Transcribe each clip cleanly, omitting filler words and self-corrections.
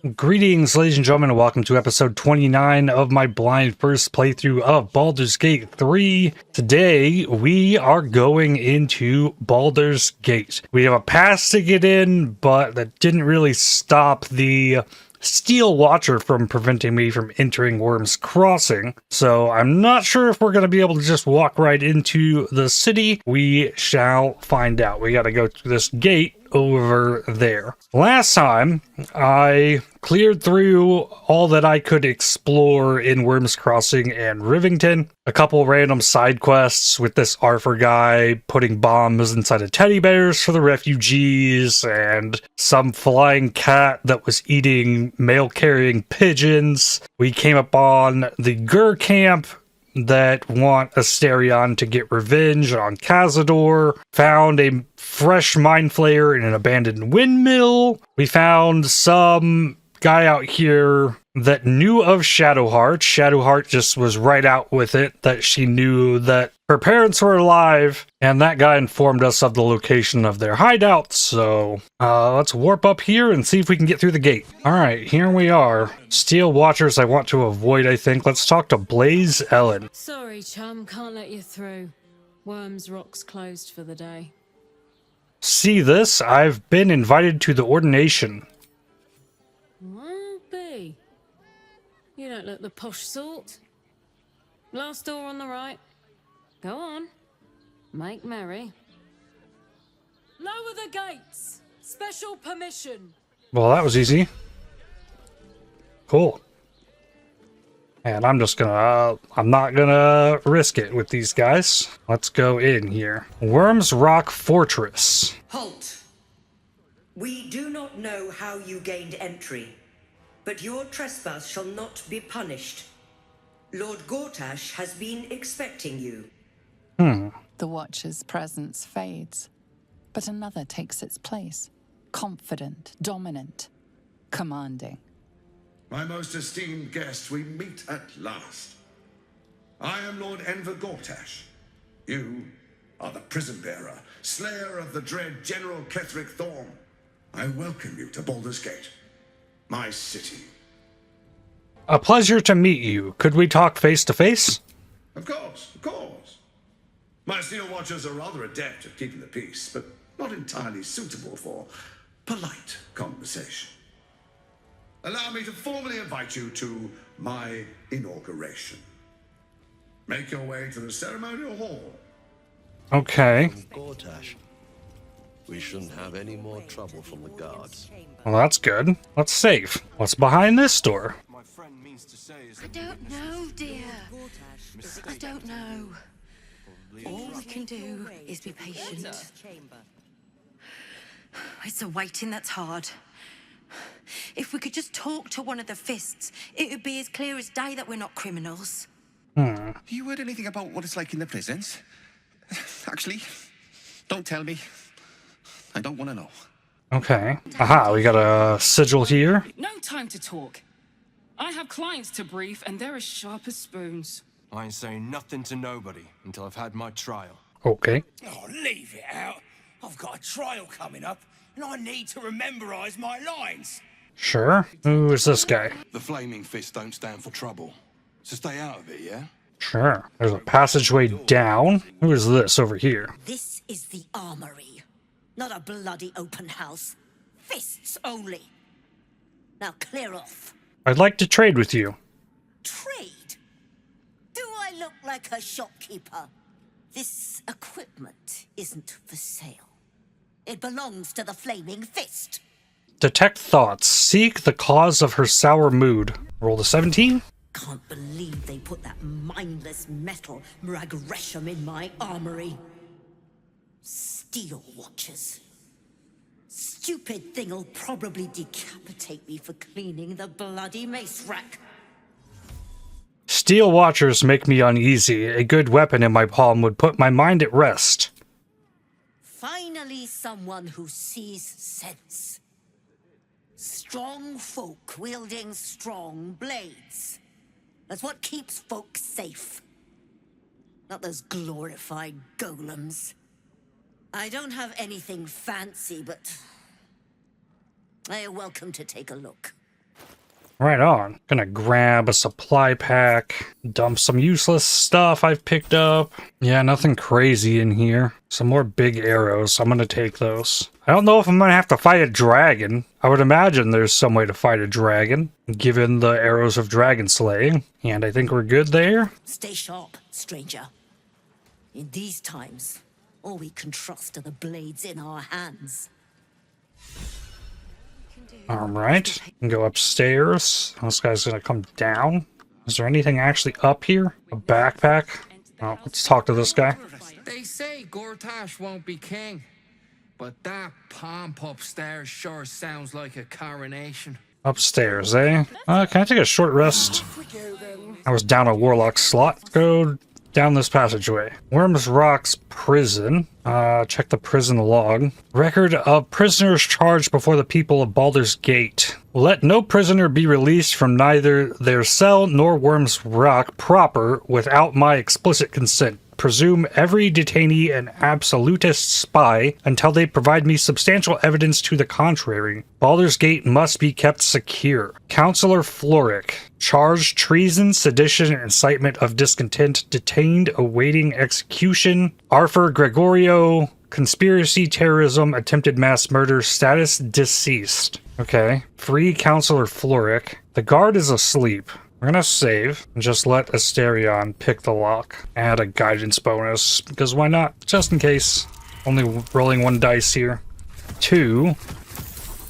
Greetings, ladies and gentlemen, and welcome to episode 29 of my blind first playthrough of Baldur's Gate 3. Today, we are going into Baldur's Gate. We have a pass to get in, but that didn't really stop the Steel Watcher from preventing me from entering Wyrm's Crossing. So I'm not sure if we're going to be able to just walk right into the city. We shall find out. We got to go through this gate over there. Last time, I cleared through all that I could explore in Wyrm's Crossing and Rivington. A couple random side quests with this Arthur guy putting bombs inside of teddy bears for the refugees, and some flying cat that was eating mail-carrying pigeons. We came upon the Gur camp that want Asterion to get revenge on Cazador, found a fresh mind flayer in an abandoned windmill. We found some guy out here that knew of Shadowheart. Shadowheart just was right out with it, that she knew that her parents were alive, and that guy informed us of the location of their hideout. So let's warp up here and see if we can get through the gate. Alright, here we are. Steel Watchers I want to avoid, I think. Let's talk to Lae'zel. Sorry, chum, can't let you through. Wyrm's Rock's closed for the day. See this? I've been invited to the ordination. Well, be. You don't look the posh sort. Last door on the right. Go on. Make merry. Lower the gates. Special permission. Well, that was easy. Cool. And I'm just gonna, I'm not gonna risk it with these guys. Let's go in here. Wyrm's Rock Fortress. Halt! We do not know how you gained entry, but your trespass shall not be punished. Lord Gortash has been expecting you. The Watcher's presence fades, but another takes its place. Confident, dominant, commanding. My most esteemed guest, we meet at last. I am Lord Enver Gortash. You are the prison bearer, slayer of the dread General Ketheric Thorm. I welcome you to Baldur's Gate, my city. A pleasure to meet you. Could we talk face to face? Of course, of course. My Steel Watchers are rather adept at keeping the peace, but not entirely suitable for polite conversation. Allow me to formally invite you to my inauguration. Make your way to the ceremonial hall. Okay. Gortash. We shouldn't have any more trouble from the guards. Well, that's good. Let's save. What's behind this door? I don't know, dear. I don't know. All we can do is be patient. It's a waiting that's hard. If we could just talk to one of the fists, it would be as clear as day that we're not criminals. Have you heard anything about what it's like in the prisons? Actually, don't tell me. I don't want to know. Okay. Aha, we got a sigil here. No time to talk. I have clients to brief, and they're as sharp as spoons. I ain't saying nothing to nobody until I've had my trial. Okay. Oh, leave it out. I've got a trial coming up, and I need to rememberize my lines. Sure. Who is this guy? The Flaming Fist don't stand for trouble, so stay out of it, yeah? Sure. There's a passageway down. Who is this over here? This is the armory, not a bloody open house. Fists only. Now clear off. I'd like to trade with you. Trade? Do I look like a shopkeeper? This equipment isn't for sale. It belongs to the Flaming Fist. Detect thoughts. Seek the cause of her sour mood. Roll to 17. Can't believe they put that mindless metal Mragresham in my armory. Steel Watchers. Stupid thing'll probably decapitate me for cleaning the bloody mace rack. Steel Watchers make me uneasy. A good weapon in my palm would put my mind at rest. Finally, someone who sees sense. Strong folk wielding strong blades. That's what keeps folk safe. Not those glorified golems. I don't have anything fancy, but you're welcome to take a look. Right on. Gonna grab a supply pack, dump some useless stuff I've picked up. Yeah, nothing crazy in here. Some more big arrows. I'm gonna take those. I don't know if I'm gonna have to fight a dragon. I would imagine there's some way to fight a dragon, given the arrows of dragon slaying. And I think we're good there. Stay sharp, stranger. In these times, all we can trust are the blades in our hands. Alright, go upstairs. This guy's gonna come down. Is there anything actually up here? A backpack? Oh, let's talk to this guy. They say Gortash won't be king, but that pomp upstairs sure sounds like a coronation. Upstairs, eh? Can I take a short rest? I was down a warlock slot. Let's go down this passageway. Wyrm's Rock's prison. Check the prison log. Record of prisoners charged before the people of Baldur's Gate. Let no prisoner be released from neither their cell nor Wyrm's Rock proper without my explicit consent. Presume every detainee an absolutist spy until they provide me substantial evidence to the contrary. Baldur's Gate must be kept secure. Counselor Floric. Charged treason, sedition, and incitement of discontent. Detained awaiting execution. Arthur Gregorio. Conspiracy, terrorism, attempted mass murder. Status deceased. Okay. Free Counselor Floric. The guard is asleep. We're gonna save and just let Asterion pick the lock. Add a guidance bonus, because why not? Just in case. Only rolling one dice here. 2.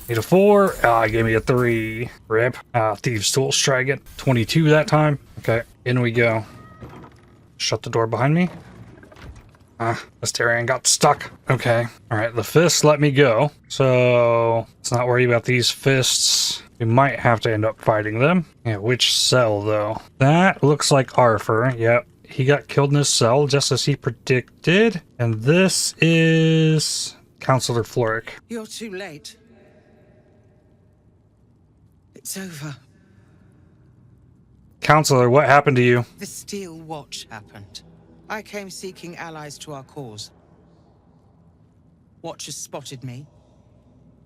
Need a 4. Ah, gave me a 3. Rip. Thieves' Tools, try again. 22 that time. Okay, in we go. Shut the door behind me. Asterion got stuck. Okay. Alright, the fists let me go. So, let's not worry about these fists. We might have to end up fighting them. Yeah, which cell, though? That looks like Arthur. Yep. He got killed in his cell, just as he predicted. And this is Counselor Floric. You're too late. It's over. Counselor, what happened to you? The Steel Watch happened. I came seeking allies to our cause. Watchers spotted me,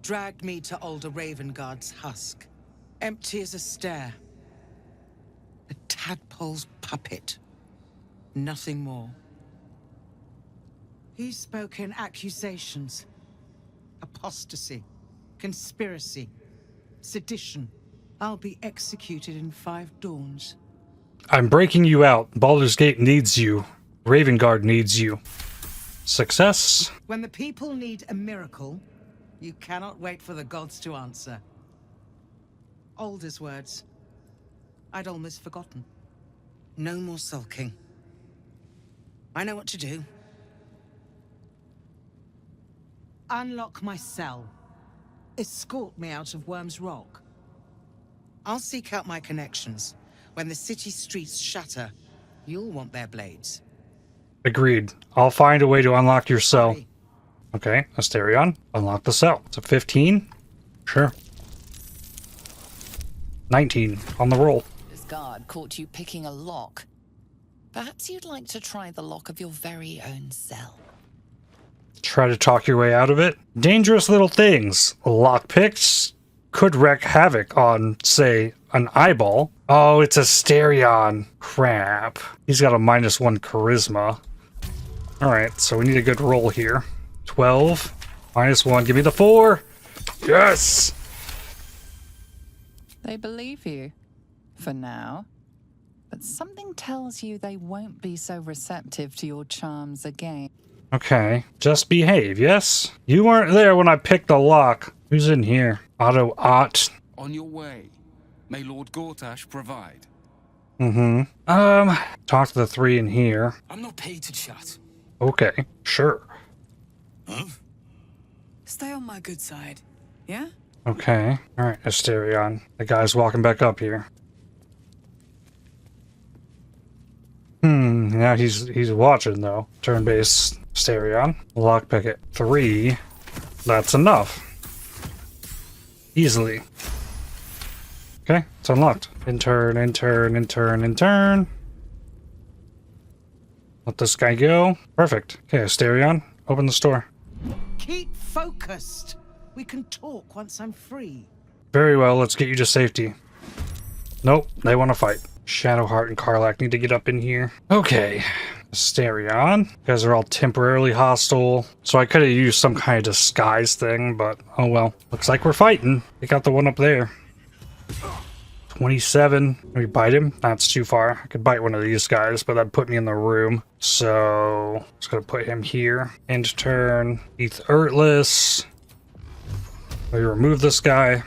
dragged me to Alder Ravengard's husk, empty as a stare. A tadpole's puppet. Nothing more. He's spoken accusations. Apostasy, conspiracy, sedition. I'll be executed in 5 dawns. I'm breaking you out. Baldur's Gate needs you. Ravengard needs you. Success? When the people need a miracle, you cannot wait for the gods to answer. Alder's words. I'd almost forgotten. No more sulking. I know what to do. Unlock my cell. Escort me out of Wyrm's Rock. I'll seek out my connections. When the city streets shatter, you'll want their blades. Agreed. I'll find a way to unlock your cell. Okay, Asterion, unlock the cell. It's a 15? Sure. 19 on the roll. This guard caught you picking a lock. Perhaps you'd like to try the lock of your very own cell. Try to talk your way out of it. Dangerous little things. Lockpicks could wreak havoc on, say, an eyeball. Oh, it's Asterion. Crap. He's got a -1 charisma. Alright, so we need a good roll here. 12. -1. Give me the 4. Yes! They believe you. For now. But something tells you they won't be so receptive to your charms again. Okay. Just behave, yes? You weren't there when I picked the lock. Who's in here? Otto Ott. On your way. May Lord Gortash provide. Talk to the 3 in here. I'm not paid to chat. Okay, sure. Huh? Stay on my good side, yeah? Okay. Alright, Asterion. The guy's walking back up here. Now he's watching, though. Turn-based Asterion. Lockpick it. 3. That's enough. Easily. Okay, it's unlocked. Intern. Let this guy go. Perfect. Okay, Asterion, open the store. Keep focused. We can talk once I'm free. Very well, let's get you to safety. Nope, they want to fight. Shadowheart and Karlach need to get up in here. Okay. Asterion. You guys are all temporarily hostile. So I could have used some kind of disguise thing, but oh well. Looks like we're fighting. They got the one up there. 27. Can we bite him? That's too far. I could bite one of these guys, but that'd put me in the room. So, just gonna put him here. End turn. ItFightsBack. We remove this guy.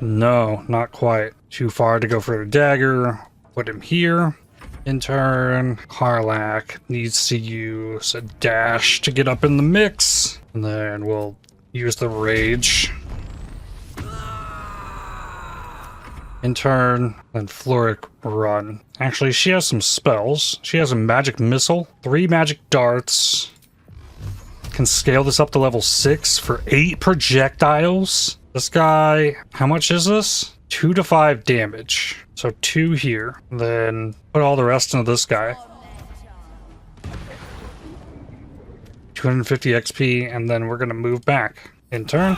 No, not quite. Too far to go for the dagger. Put him here. In turn, Karlach needs to use a dash to get up in the mix. And then we'll use the rage. In turn, then Floric run. Actually, she has some spells. She has a magic missile, 3 magic darts. Can scale this up to level 6 for 8 projectiles. This guy, how much is this? 2 to 5 damage. So 2 here. Then put all the rest into this guy. 250 XP, and then we're gonna move back. In turn.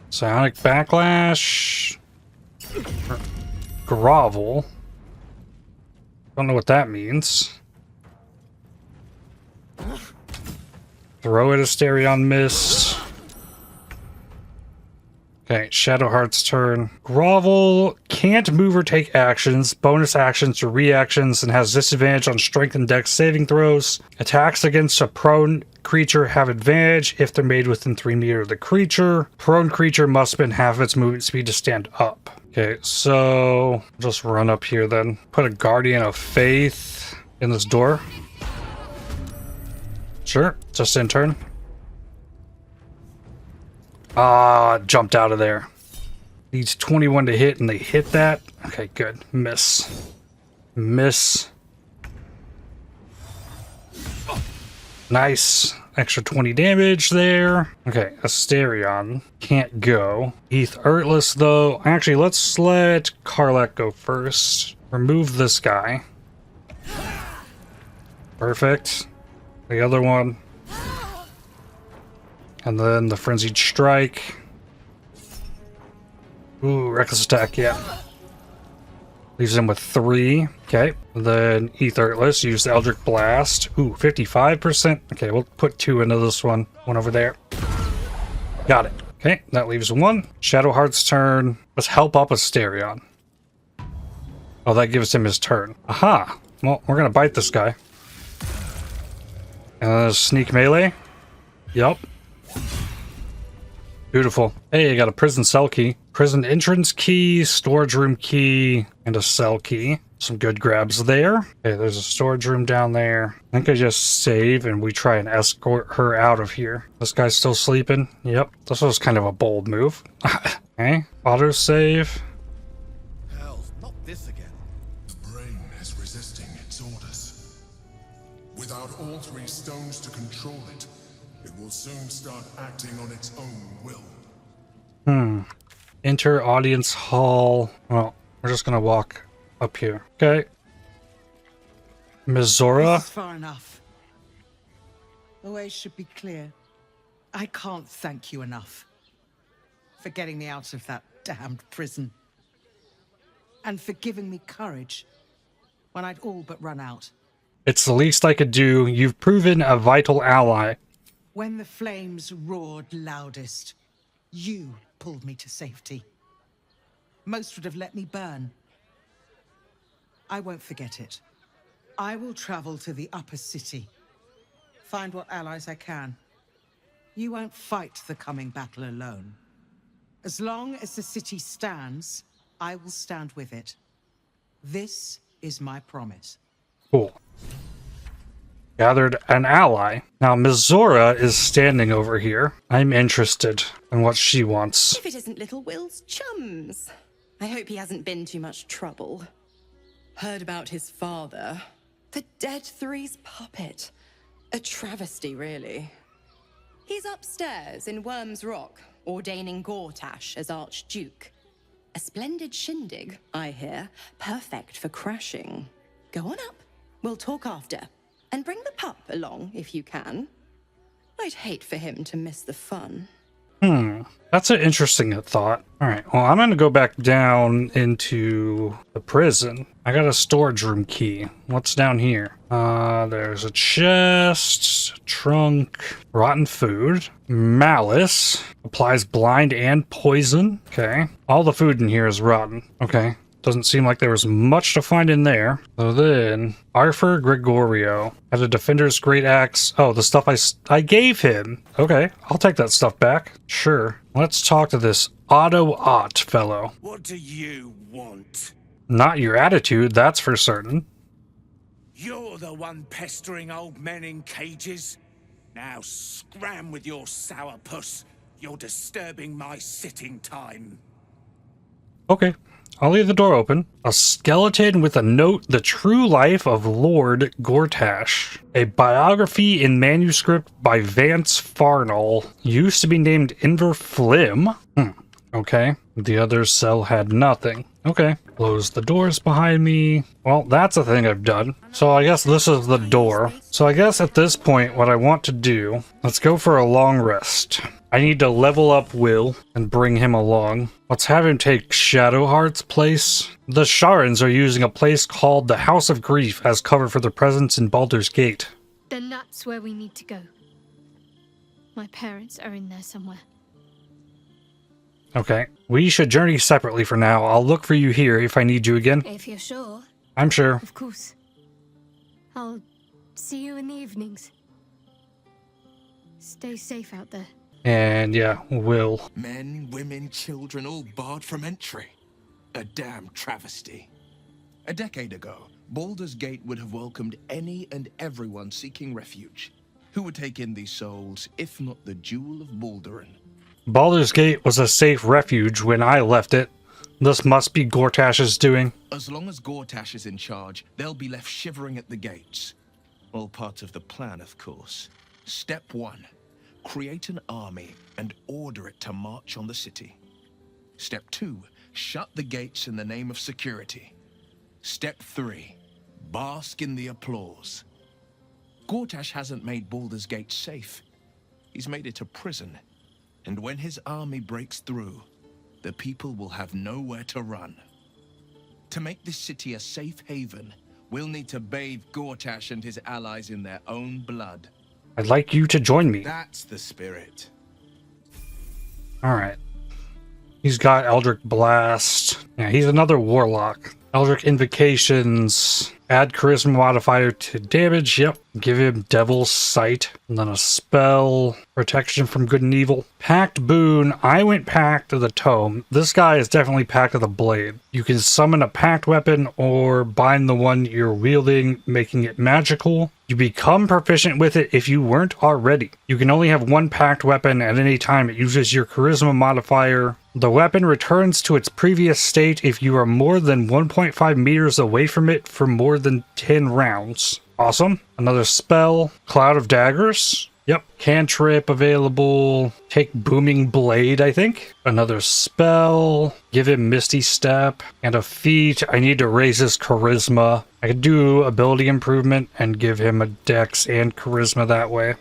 Psionic Backlash. Grovel. Don't know what that means. Throw it, Asterion missed. Okay, Shadowheart's turn. Grovel can't move or take actions, bonus actions or reactions, and has disadvantage on strength and dex saving throws. Attacks against a prone creature have advantage if they're made within 3 meters of the creature. Prone creature must spend half of its movement speed to stand up. Okay, so just run up here then. Put a Guardian of Faith in this door. Sure, just in turn. Jumped out of there. Needs 21 to hit, and they hit that. Okay, good. Miss. Miss. Nice. Extra 20 damage there. Okay, Asterion can't go. ItFightsBack, though. Actually, let's let Karlach go first. Remove this guy. Perfect. The other one. And then the Frenzied Strike. Ooh, Reckless Attack, yeah. Leaves him with 3. Okay. And then ItFightsBack, use the Eldritch Blast. Ooh, 55%. Okay, we'll put 2 into this one. One over there. Got it. Okay, that leaves 1. Shadowheart's turn. Let's help up Asterion. Oh, that gives him his turn. Aha! Well, we're gonna bite this guy. And sneak melee. Yup. Beautiful. Hey, I got a prison cell key. Prison entrance key, storage room key, and a cell key. Some good grabs there. Okay, there's a storage room down there. I think I just save and we try and escort her out of here. This guy's still sleeping. Yep. This was kind of a bold move. Okay. Auto save. Hell, not this again. The brain is resisting its orders. Without all 3 stones to control it, it will soon start acting on its own will. Enter audience hall. Well, we're just gonna walk up here. Okay. Mizora. This is far enough. The way should be clear. I can't thank you enough for getting me out of that damned prison. And for giving me courage when I'd all but run out. It's the least I could do. You've proven a vital ally. When the flames roared loudest, you pulled me to safety. Most would have let me burn. I won't forget it. I will travel to the upper city, find what allies I can. You won't fight the coming battle alone. As long as the city stands, I will stand with it. This is my promise. Cool. Gathered an ally. Now, Mizora is standing over here. I'm interested in what she wants. If it isn't little Will's chums. I hope he hasn't been too much trouble. Heard about his father. The Dead Three's puppet. A travesty, really. He's upstairs in Wyrm's Rock, ordaining Gortash as Archduke. A splendid shindig, I hear. Perfect for crashing. Go on up. We'll talk after. And bring the pup along, if you can. I'd hate for him to miss the fun. That's an interesting thought. All right, well, I'm going to go back down into the prison. I got a storage room key. What's down here? There's a chest, trunk, rotten food, malice, applies blind and poison. Okay, all the food in here is rotten. Okay, doesn't seem like there was much to find in there. So then, Arthur Gregorio had a defender's great axe. Oh, the stuff I gave him. Okay, I'll take that stuff back. Sure. Let's talk to this Otto Ott fellow. What do you want? Not your attitude, that's for certain. You're the one pestering old men in cages. Now scram with your sourpuss. You're disturbing my sitting time. Okay, I'll leave the door open. A skeleton with a note, The True Life of Lord Gortash. A biography in manuscript by Vance Farnall. Used to be named Inver Flim. Okay, the other cell had nothing. Okay, close the doors behind me. Well, that's a thing I've done. So I guess this is the door. So I guess at this point, what I want to do, let's go for a long rest. I need to level up Will and bring him along. Let's have him take Shadowheart's place. The Sharans are using a place called the House of Grief as cover for their presence in Baldur's Gate. Then that's where we need to go. My parents are in there somewhere. Okay, we should journey separately for now. I'll look for you here if I need you again. If you're sure. I'm sure. Of course. I'll see you in the evenings. Stay safe out there. And yeah, Will. Men, women, children, all barred from entry. A damn travesty. A decade ago, Baldur's Gate would have welcomed any and everyone seeking refuge. Who would take in these souls, if not the Jewel of Baldurin? Baldur's Gate was a safe refuge when I left it. This must be Gortash's doing. As long as Gortash is in charge, they'll be left shivering at the gates. All part of the plan, of course. Step 1. Create an army and order it to march on the city. Step 2. Shut the gates in the name of security. Step 3. Bask in the applause. Gortash hasn't made Baldur's Gate safe. He's made it a prison. And when his army breaks through, the people will have nowhere to run. To make this city a safe haven, we'll need to bathe Gortash and his allies in their own blood. I'd like you to join me. That's the spirit. Alright. He's got Eldritch Blast. Yeah, he's another warlock. Eldritch Invocations. Add Charisma modifier to damage. Yep. Give him Devil's Sight. And then a spell. Protection from good and evil. Pact Boon. I went Pact of the Tome. This guy is definitely Pact of the Blade. You can summon a Pact weapon or bind the one you're wielding, making it magical. You become proficient with it if you weren't already. You can only have one Pact weapon at any time. It uses your Charisma modifier. The weapon returns to its previous state if you are more than 1.5 meters away from it for more than 10 rounds. Awesome. Another spell. Cloud of Daggers. Yep. Cantrip available. Take Booming Blade, I think. Another spell. Give him Misty Step. And a feat. I need to raise his Charisma. I could do ability improvement and give him a Dex and Charisma that way.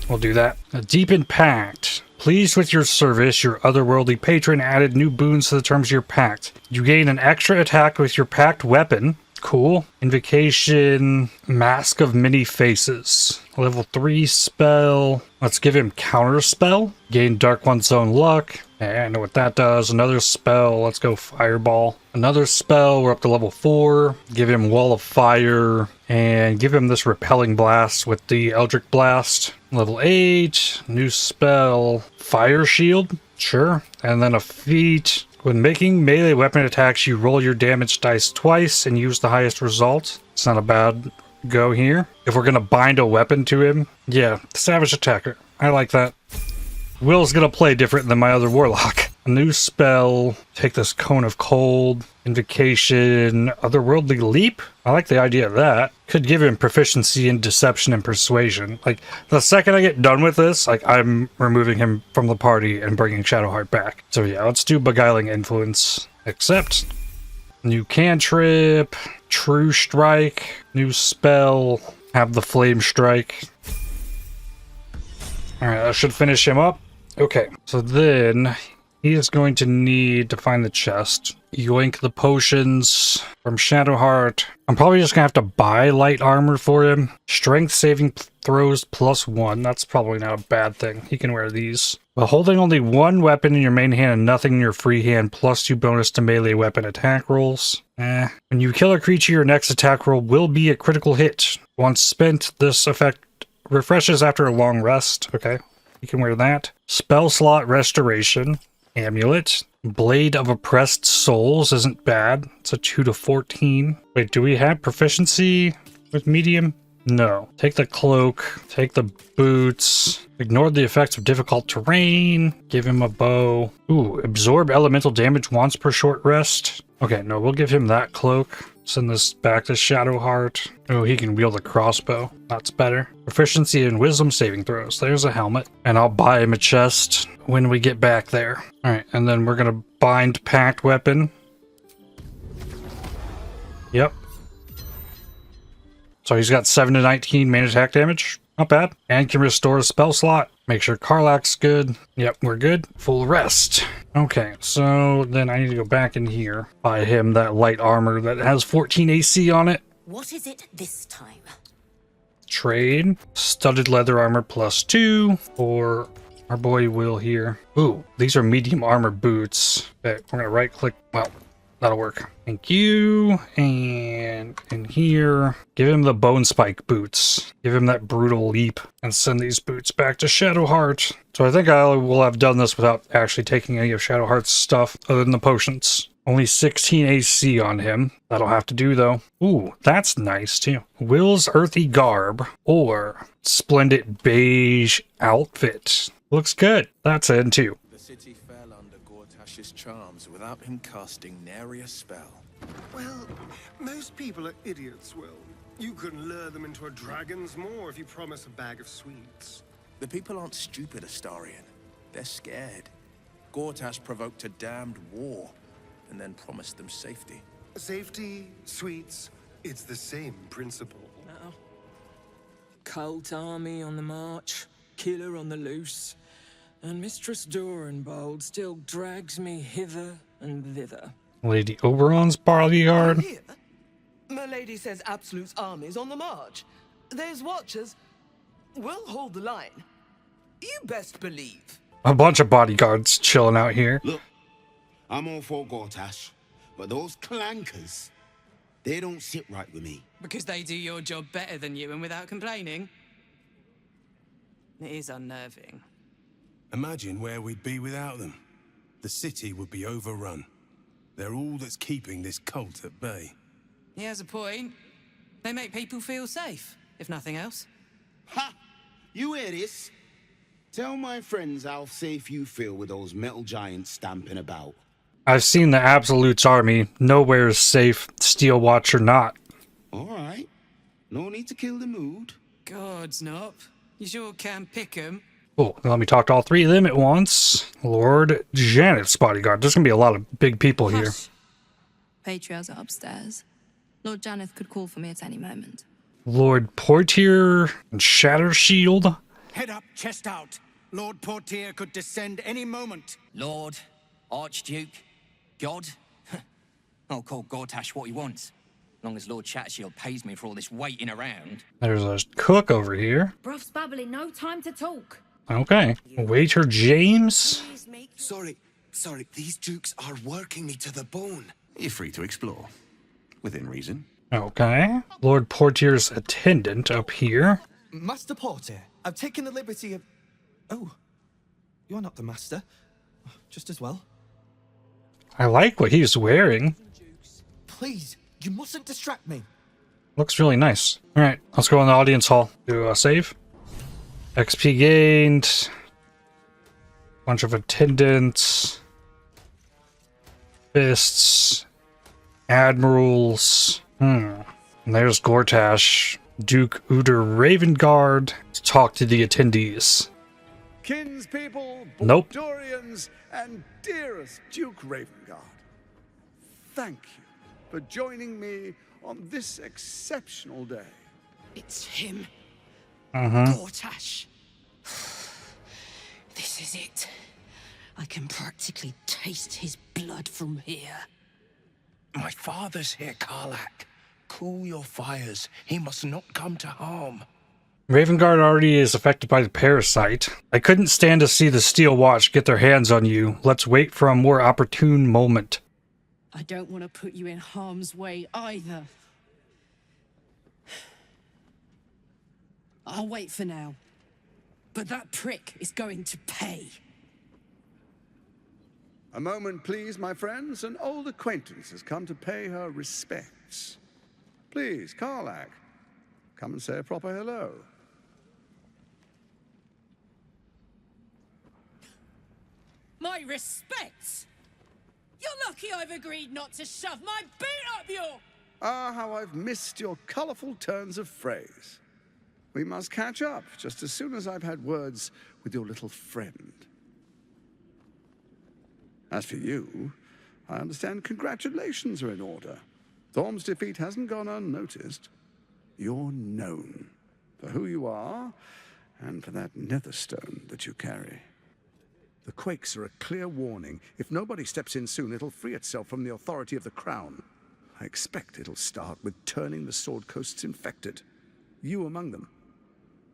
We'll do that. A Deepened Pact. Pleased with your service, your otherworldly patron added new boons to the terms of your pact. You gain an extra attack with your pact weapon. Cool. Invocation, Mask of Many Faces. Level 3 spell. Let's give him Counter Spell. Gain Dark One's Zone Luck. I know what that does. Another spell. Let's go Fireball. Another spell. We're up to level 4. Give him Wall of Fire. And give him this Repelling Blast with the Eldritch Blast. Level 8. New spell. Fire Shield. Sure. And then a feat. When making melee weapon attacks, you roll your damage dice twice and use the highest result. It's not a bad go here. If we're going to bind a weapon to him, yeah, Savage Attacker. I like that. Will's going to play different than my other warlock. A new spell. Take this Cone of Cold. Invocation. Otherworldly Leap. I like the idea of that. Could give him proficiency in Deception and Persuasion. Like, the second I get done with this, like, I'm removing him from the party and bringing Shadowheart back. So yeah, let's do Beguiling Influence. Accept. New cantrip. True Strike. New spell. Have the Flame Strike. Alright, that should finish him up. Okay, so then he is going to need to find the chest. Yoink the potions from Shadowheart. I'm probably just gonna have to buy light armor for him. Strength saving throws +1. That's probably not a bad thing. He can wear these. But holding only one weapon in your main hand and nothing in your free hand, +2 bonus to melee weapon attack rolls. When you kill a creature, your next attack roll will be a critical hit. Once spent, this effect refreshes after a long rest. Okay, you can wear that. Spell slot restoration. Amulet. Blade of Oppressed Souls isn't bad. It's a 2 to 14. Wait, do we have proficiency with medium? No. Take the cloak. Take the boots. Ignore the effects of difficult terrain. Give him a bow. Ooh, absorb elemental damage once per short rest. Okay, no, we'll give him that cloak. Send this back to Shadowheart. Oh, he can wield a crossbow. That's better. Proficiency in wisdom saving throws. There's a helmet. And I'll buy him a chest when we get back there. Alright, and then we're gonna bind packed weapon. Yep. So he's got 7 to 19 main attack damage. Not bad. And can restore a spell slot. Make sure Karlach's good. Yep, we're good. Full rest. Okay, so then I need to go back in here. Buy him that light armor that has 14 AC on it. What is it this time? Trade. Studded leather armor +2 for our boy Will here. Ooh, these are medium armor boots. Okay, we're gonna right click. Well, that'll work. Thank you. And in here, give him the bone spike boots. Give him that brutal leap and send these boots back to Shadowheart. So I think I will have done this without actually taking any of Shadowheart's stuff other than the potions. Only 16 AC on him. That'll have to do though. Ooh, that's nice too. Will's earthy garb or splendid beige outfit. Looks good. That's in too. The city fell under Gortash's charms without him casting nary a spell. Well, most people are idiots, Will. You can lure them into a dragon's maw if you promise a bag of sweets. The people aren't stupid, Astarion. They're scared. Gortash provoked a damned war and then promised them safety. Safety, sweets, it's the same principle. No. Cult army on the march, killer on the loose, and Mistress Dorenbold still drags me hither and thither. Lady Oberon's bodyguard. Milady says Absolute's army's on the march. Those watchers will hold the line. You best believe. A bunch of bodyguards chilling out here. Look, I'm all for Gortash, but those clankers, they don't sit right with me. Because they do your job better than you and without complaining. It is unnerving. Imagine where we'd be without them. The city would be overrun. They're all that's keeping this cult at bay. He has a point. They make people feel safe, if nothing else. Ha! You hear this? Tell my friends how safe you feel with those metal giants stamping about. I've seen the Absolute's army. Nowhere is safe, steel watch or not. All right. No need to kill the mood. God's not. You sure can pick 'em. Oh, let me talk to all three of them at once. Lord Janet's bodyguard. There's gonna be a lot of big people here. Patriarchs are upstairs. Lord Janeth could call for me at any moment. Lord Portier and Shatter Shield. Head up, chest out. Lord Portier could descend any moment. Lord, Archduke, God. I'll call Gortash what he wants. As long as Lord Chatshield pays me for all this waiting around. There's a cook over here. Bruff's babbling, no time to talk. Okay. Waiter James. Sorry, these dukes are working me to the bone. You're free to explore. Within reason. Okay. Lord Portier's attendant up here. Master Porter, I've taken the liberty of... Oh, you're not the master. Just as well. I like what he's wearing. Please, you mustn't distract me. Looks really nice. Alright, let's go in the audience hall. Do a save. XP gained. Bunch of attendants. Fists. Admirals. And there's Gortash. Duke Uder Ravengard. To talk to the attendees. Kinspeople, Nope. Baldurians, and dearest Duke Ravengard, thank you for joining me on this exceptional day. It's him. Uh-huh. Gortash. This is it. I can practically taste his blood from here. My father's here, Karlach. Cool your fires. He must not come to harm. Ravengard already is affected by the parasite. I couldn't stand to see the Steel Watch get their hands on you. Let's wait for a more opportune moment. I don't want to put you in harm's way either. I'll wait for now. But that prick is going to pay. A moment, please, my friends. An old acquaintance has come to pay her respects. Please, Karlach, come and say a proper hello. My respects? You're lucky I've agreed not to shove my boot up your... Ah, how I've missed your colourful turns of phrase. We must catch up just as soon as I've had words with your little friend. As for you, I understand congratulations are in order. Thorm's defeat hasn't gone unnoticed. You're known for who you are and for that netherstone that you carry. The quakes are a clear warning. If nobody steps in soon, it'll free itself from the authority of the crown. I expect it'll start with turning the Sword Coasts infected. You among them.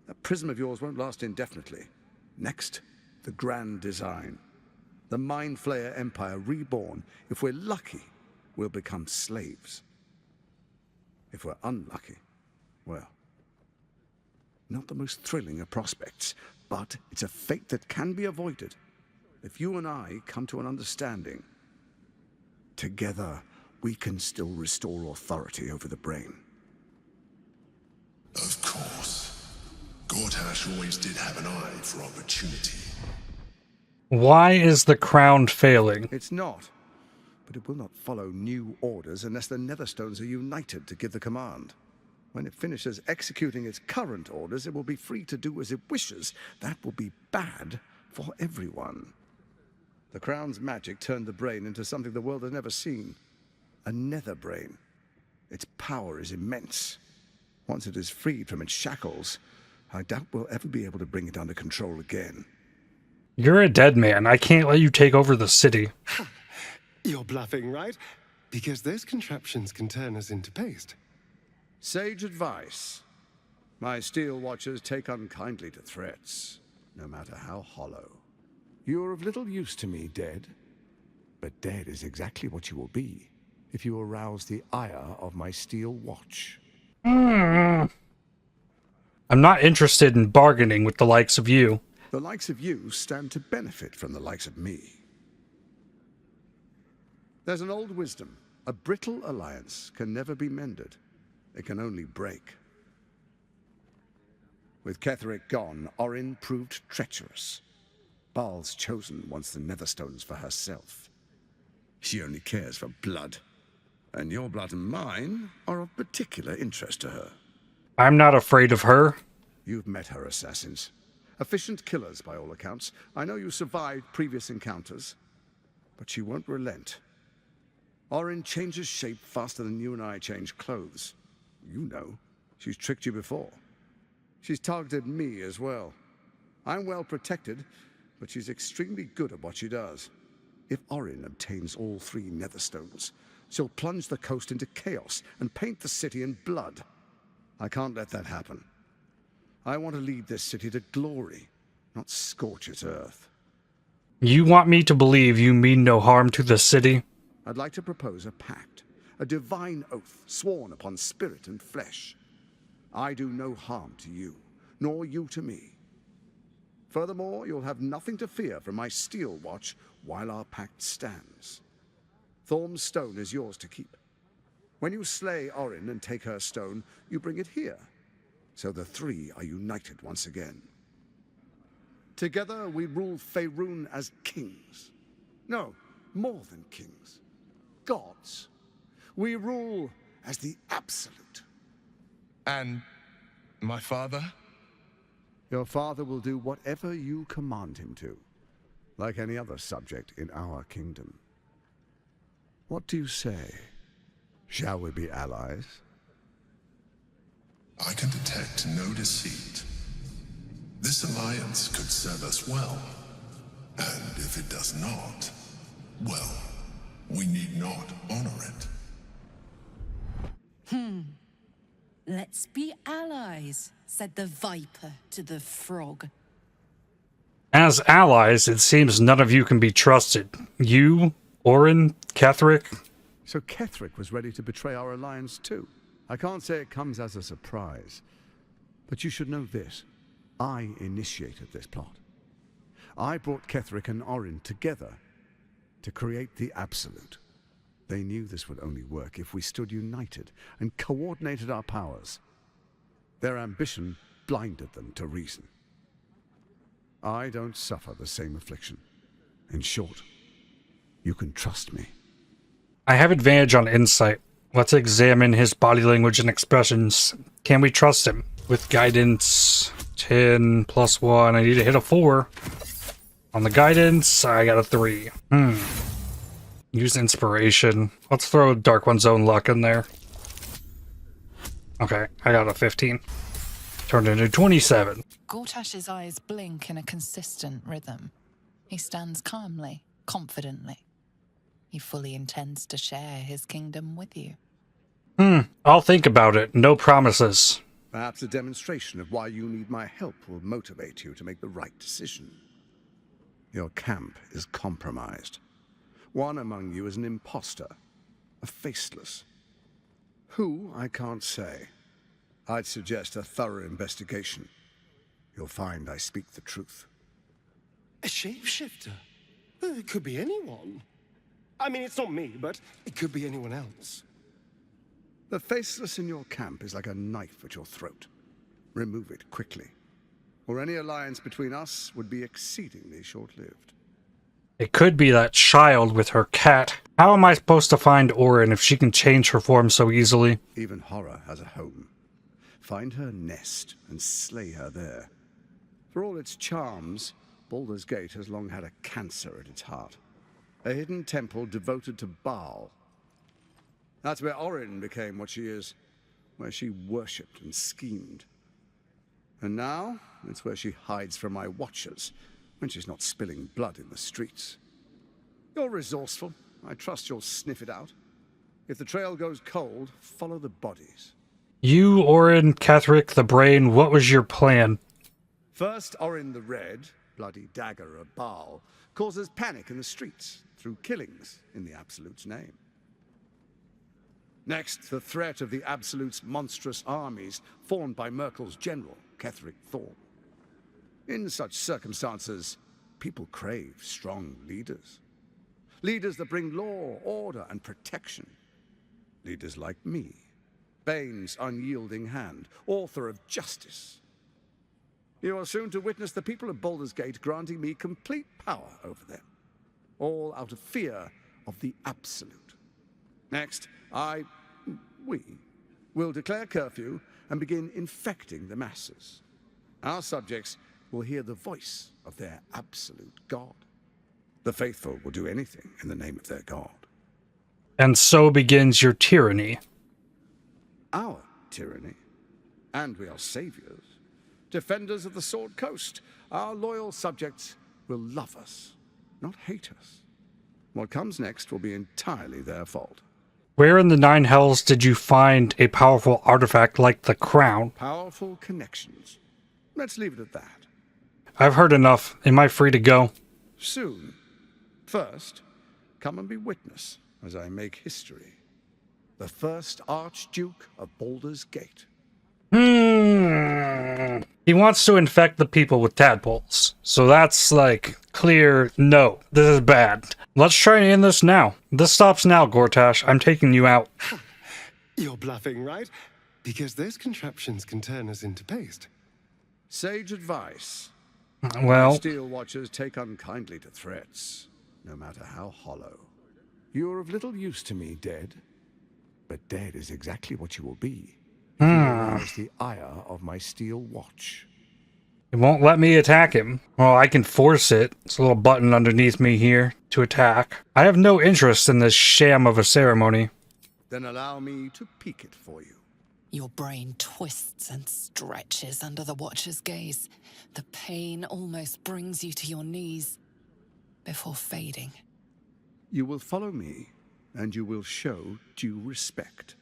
That prism of yours won't last indefinitely. Next, the grand design. The Mind Flayer Empire reborn. If we're lucky, we'll become slaves. If we're unlucky, well, not the most thrilling of prospects, but it's a fate that can be avoided. If you and I come to an understanding, together we can still restore authority over the brain. Of course. Gortash always did have an eye for opportunity. Why is the crown failing? It's not, but it will not follow new orders unless the Netherstones are united to give the command. When it finishes executing its current orders, it will be free to do as it wishes. That will be bad for everyone. The crown's magic turned the brain into something the world has never seen. A nether brain. Its power is immense. Once it is freed from its shackles, I doubt we'll ever be able to bring it under control again. You're a dead man. I can't let you take over the city. You're bluffing, right? Because those contraptions can turn us into paste. Sage advice. My Steel Watchers take unkindly to threats, no matter how hollow. You're of little use to me, dead. But dead is exactly what you will be if you arouse the ire of my Steel Watch. I'm not interested in bargaining with the likes of you. The likes of you stand to benefit from the likes of me. There's an old wisdom. A brittle alliance can never be mended. It can only break. With Ketheric gone, Orin proved treacherous. Baal's chosen wants the Netherstones for herself. She only cares for blood. And your blood and mine are of particular interest to her. I'm not afraid of her. You've met her assassins. Efficient killers, by all accounts. I know you survived previous encounters. But she won't relent. Orin changes shape faster than you and I change clothes. You know. She's tricked you before. She's targeted me as well. I'm well protected, but she's extremely good at what she does. If Orin obtains all 3 Netherstones, she'll plunge the coast into chaos and paint the city in blood. I can't let that happen. I want to lead this city to glory, not scorch its earth. You want me to believe you mean no harm to the city? I'd like to propose a pact, a divine oath sworn upon spirit and flesh. I do no harm to you, nor you to me. Furthermore, you'll have nothing to fear from my Steel Watch while our pact stands. Thorm's stone is yours to keep. When you slay Orin and take her stone, you bring it here, so the 3 are united once again. Together we rule Faerun as kings. No, more than kings. Gods. We rule as the absolute. And my father? Your father will do whatever you command him to, like any other subject in our kingdom. What do you say? Shall we be allies? I can detect no deceit. This alliance could serve us well. And if it does not, well, we need not honor it. Let's be allies, said the viper to the frog. As allies, it seems none of you can be trusted. You, Orin, Ketheric. So Ketheric was ready to betray our alliance too. I can't say it comes as a surprise. But you should know this. I initiated this plot. I brought Ketheric and Orin together to create the Absolute. They knew this would only work if we stood united and coordinated our powers. Their ambition blinded them to reason. I don't suffer the same affliction. In short, you can trust me. I have advantage on insight. Let's examine his body language and expressions. Can we trust him? With guidance, 10 plus 1. I need to hit a 4. On the guidance, I got a 3. Use inspiration. Let's throw Dark One's own luck in there. Okay, I got a 15. Turned into 27. Gortash's eyes blink in a consistent rhythm. He stands calmly, confidently. He fully intends to share his kingdom with you. I'll think about it. No promises. Perhaps a demonstration of why you need my help will motivate you to make the right decision. Your camp is compromised. One among you is an imposter, a faceless. Who, I can't say. I'd suggest a thorough investigation. You'll find I speak the truth. A shapeshifter? It could be anyone. I mean, it's not me, but it could be anyone else. The faceless in your camp is like a knife at your throat. Remove it quickly, or any alliance between us would be exceedingly short-lived. It could be that child with her cat. How am I supposed to find Orin if she can change her form so easily? Even horror has a home. Find her nest and slay her there. For all its charms, Baldur's Gate has long had a cancer at its heart. A hidden temple devoted to Baal. That's where Orin became what she is, where she worshipped and schemed. And now, it's where she hides from my watchers, when she's not spilling blood in the streets. You're resourceful. I trust you'll sniff it out. If the trail goes cold, follow the bodies. You, Orin, Ketheric, the Brain, what was your plan? First, Orin the Red, bloody dagger of Baal, causes panic in the streets through killings in the Absolute's name. Next, the threat of the Absolute's monstrous armies formed by Merkel's general, Ketheric Thorn. In such circumstances, people crave strong leaders. Leaders that bring law, order, and protection. Leaders like me, Bane's unyielding hand, author of justice. You are soon to witness the people of Baldur's Gate granting me complete power over them, all out of fear of the Absolute. Next, we will declare curfew and begin infecting the masses. Our subjects will hear the voice of their absolute God. The faithful will do anything in the name of their God. And so begins your tyranny. Our tyranny. And we are saviors. Defenders of the Sword Coast. Our loyal subjects will love us, not hate us. What comes next will be entirely their fault. Where in the Nine Hells did you find a powerful artifact like the crown? Powerful connections. Let's leave it at that. I've heard enough. Am I free to go? Soon. First, come and be witness as I make history. The first Archduke of Baldur's Gate. He wants to infect the people with tadpoles. So that's like clear no. This is bad. Let's try and end this now. This stops now, Gortash. I'm taking you out. You're bluffing, right? Because those contraptions can turn us into paste. Sage advice. Well, Steel Watchers take unkindly to threats, no matter how hollow. You're of little use to me, dead. But dead is exactly what you will be. If you arouse the ire of my steel watch. It won't let me attack him. Well, I can force it. It's a little button underneath me here to attack. I have no interest in this sham of a ceremony. Then allow me to peek it for you. Your brain twists and stretches under the Watcher's gaze. The pain almost brings you to your knees. before fading. You will follow me, and you will show due respect.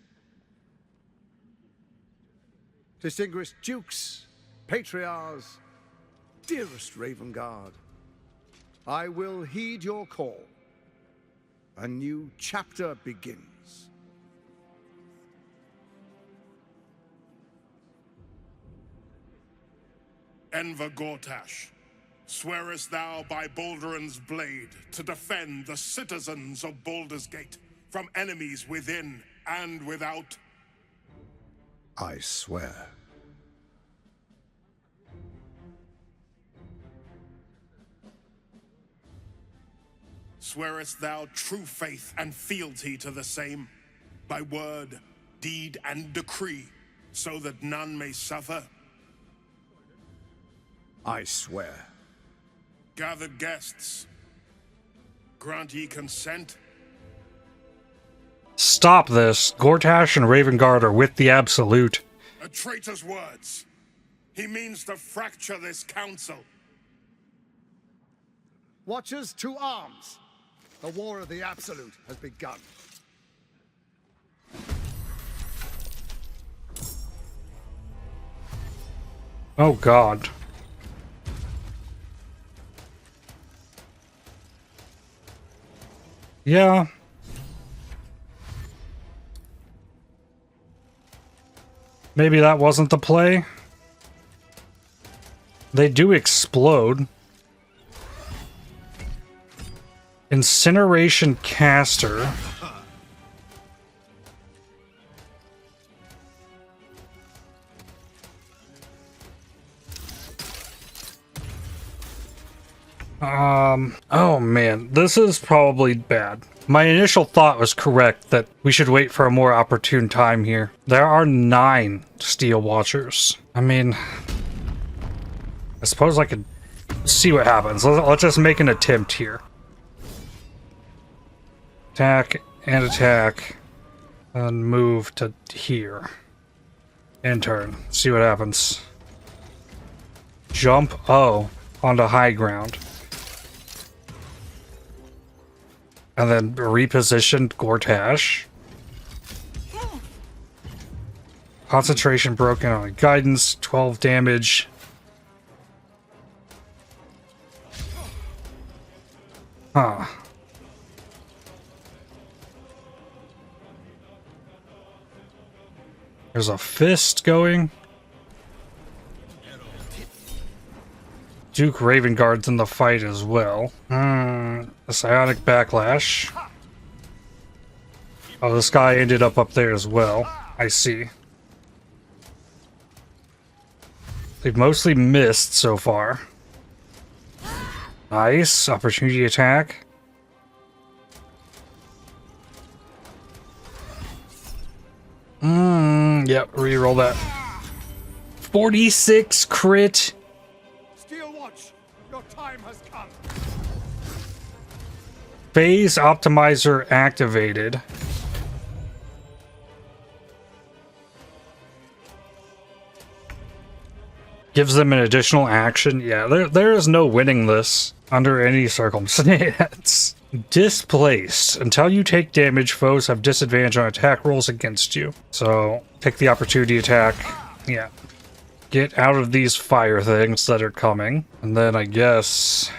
Distinguished dukes, patriarchs, dearest Ravengard, I will heed your call. A new chapter begins. Enver Gortash, swearest thou by Balduran's blade to defend the citizens of Baldur's Gate from enemies within and without? I swear. Swearest thou true faith and fealty to the same, by word, deed, and decree, so that none may suffer? I swear. Gathered guests, grant ye consent? Stop this. Gortash and Ravengard are with the Absolute. A traitor's words. He means to fracture this council. Watchers to arms. The war of the Absolute has begun. Oh God. Yeah. Maybe that wasn't the play. They do explode. Incineration caster. Oh man, this is probably bad. My initial thought was correct that we should wait for a more opportune time here. There are 9 Steel Watchers. I mean, I suppose I could see what happens. Let's just make an attempt here. Attack and attack. And move to here. And turn. See what happens. Jump, onto high ground. And then reposition Gortash. Concentration broken on guidance, 12 damage. Huh. There's a fist going. Duke Ravengard's in the fight as well. A psionic backlash. Oh, this guy ended up there as well. I see. They've mostly missed so far. Nice. Opportunity attack. Yep, reroll that. 46 crit. Steel Watch, your time has come. Phase optimizer activated. Gives them an additional action. Yeah, there is no winning this under any circumstance. Displaced. Until you take damage, foes have disadvantage on attack rolls against you. So, take the opportunity attack. Yeah. Get out of these fire things that are coming. And then I guess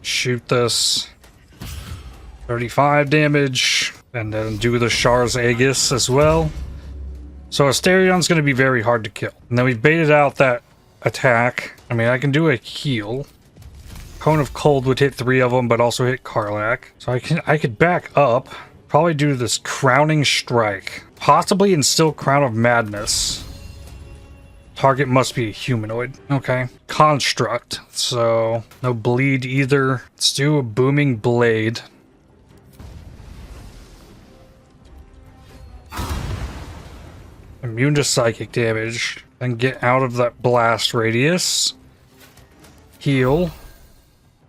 shoot this. 35 damage. And then do the Shar's Aegis as well. So Asterion's going to be very hard to kill. And then we've baited out that attack. I mean, I can do a heal. Cone of Cold would hit 3 of them, but also hit Karlach. So I could back up. Probably do this Crowning Strike. Possibly instill Crown of Madness. Target must be a humanoid. Okay. Construct. So no bleed either. Let's do a Booming Blade. Immune to psychic damage. Then get out of that blast radius. Heal.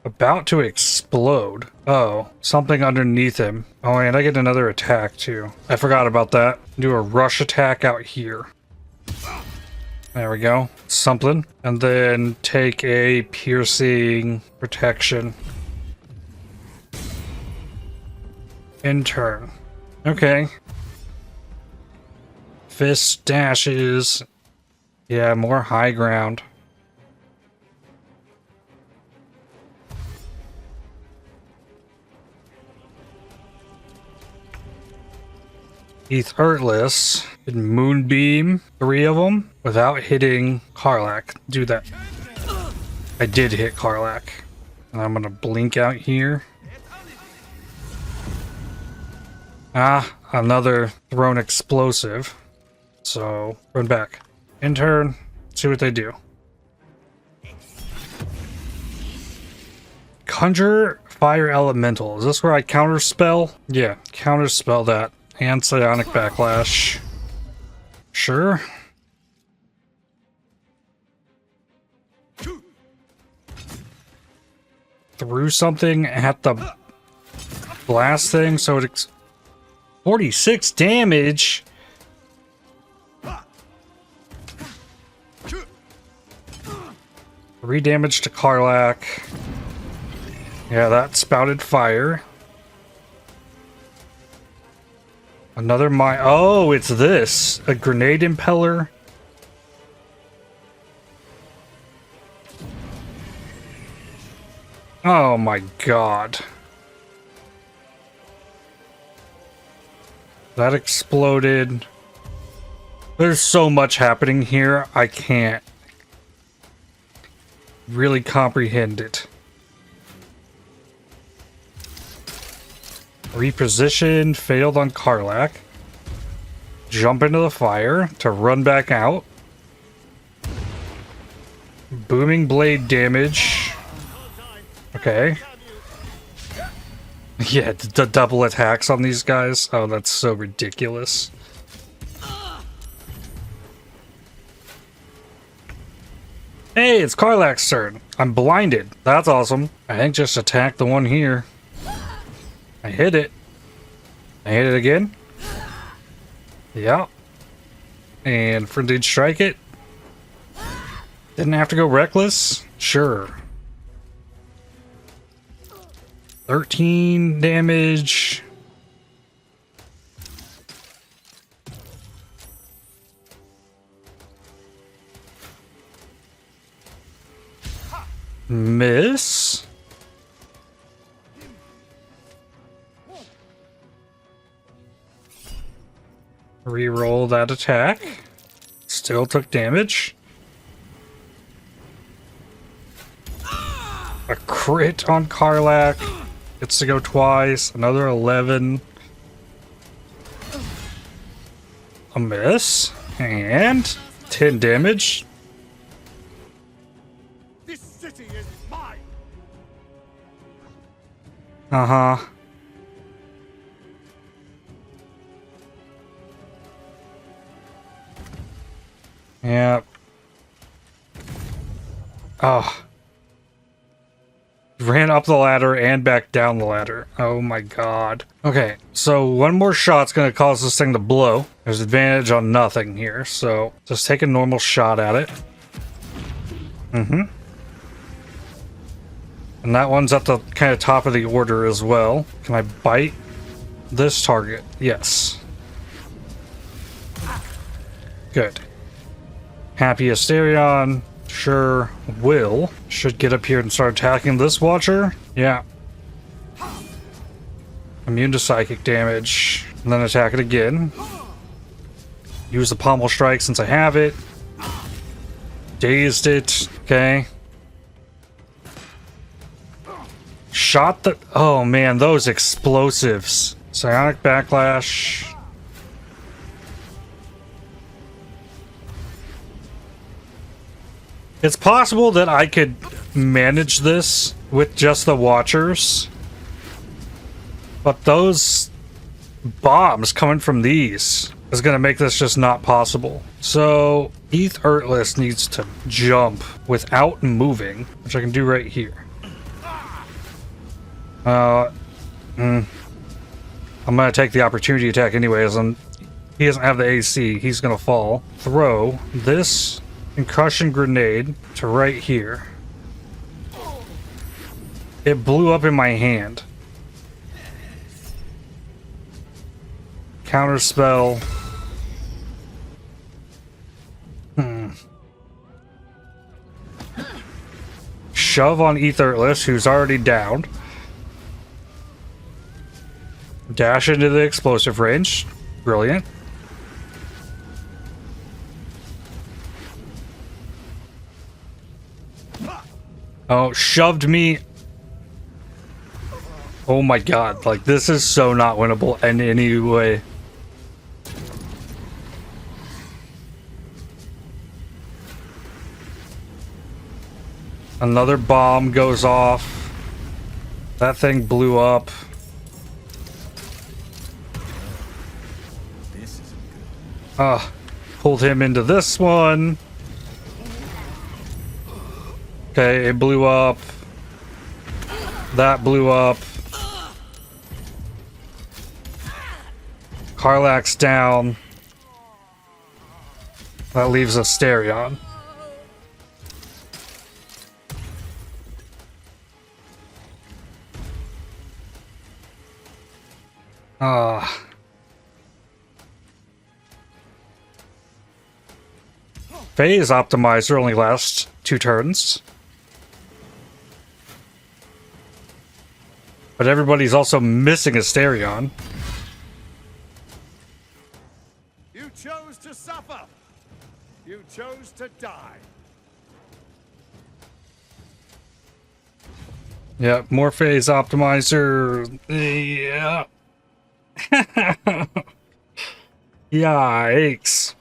About to explode. Oh, something underneath him. Oh, and I get another attack too. I forgot about that. Do a rush attack out here. There we go. Something. And then take a piercing protection. In turn. Okay. Fist dashes. Yeah, more high ground. Heath Heartless. Moonbeam. 3 of them without hitting Karlach. Do that. I did hit Karlach. And I'm gonna blink out here. Ah, another thrown explosive. So, run back. In turn, see what they do. Conjure Fire Elemental. Is this where I counterspell? Yeah, counterspell that. And Psionic Backlash. Sure. Threw something at the blast thing, so it 46 damage. Three damage to Karlach. Yeah, that spouted fire. Another oh, it's this. A grenade impeller. Oh my god. That exploded. There's so much happening here, I can't really comprehend it. Reposition, failed on Karlach. Jump into the fire to run back out. Booming blade damage. Okay. Yeah, the double attacks on these guys. Oh, that's so ridiculous. Hey, it's Karlach's turn. I'm blinded. That's awesome. I think just attack the one here. I hit it. I hit it again. Yeah. And Frenzied Strike it. Didn't have to go reckless. Sure. 13 damage. Miss. Reroll that attack. Still took damage. A crit on Karlach. Gets to go twice. Another 11. A miss. And 10 damage. This city is mine. Uh-huh. Yep. Oh. Ran up the ladder and back down the ladder. Oh my god. Okay, so one more shot's gonna cause this thing to blow. There's advantage on nothing here, so just take a normal shot at it. Mm-hmm. And that one's at the kind of top of the order as well. Can I bite this target? Yes. Good. Happy Asterion. Sure will. Should get up here and start attacking this Watcher. Yeah. Immune to psychic damage. And then attack it again. Use the pommel strike since I have it. Dazed it. Okay. Shot the... Oh man, those explosives. Psionic Backlash. It's possible that I could manage this with just the Watchers. But those bombs coming from these is going to make this just not possible. So, Heath Heartless needs to jump without moving, which I can do right here. I'm going to take the opportunity attack anyways, and he doesn't have the AC. He's going to fall. Throw this concussion grenade to right here. It blew up in my hand. Counterspell. Shove on Etherless, who's already down. Dash into the explosive range. Brilliant. Oh, shoved me. Oh my god, like this is so not winnable in any way. Another bomb goes off. That thing blew up. Pulled him into this one. Okay, it blew up. That blew up. Karlach's down. That leaves Asterion. Phase Optimizer only lasts 2 turns. But everybody's also missing Asterion. You chose to suffer. You chose to die. Yeah, more Phase Optimizer. Yeah. Yikes.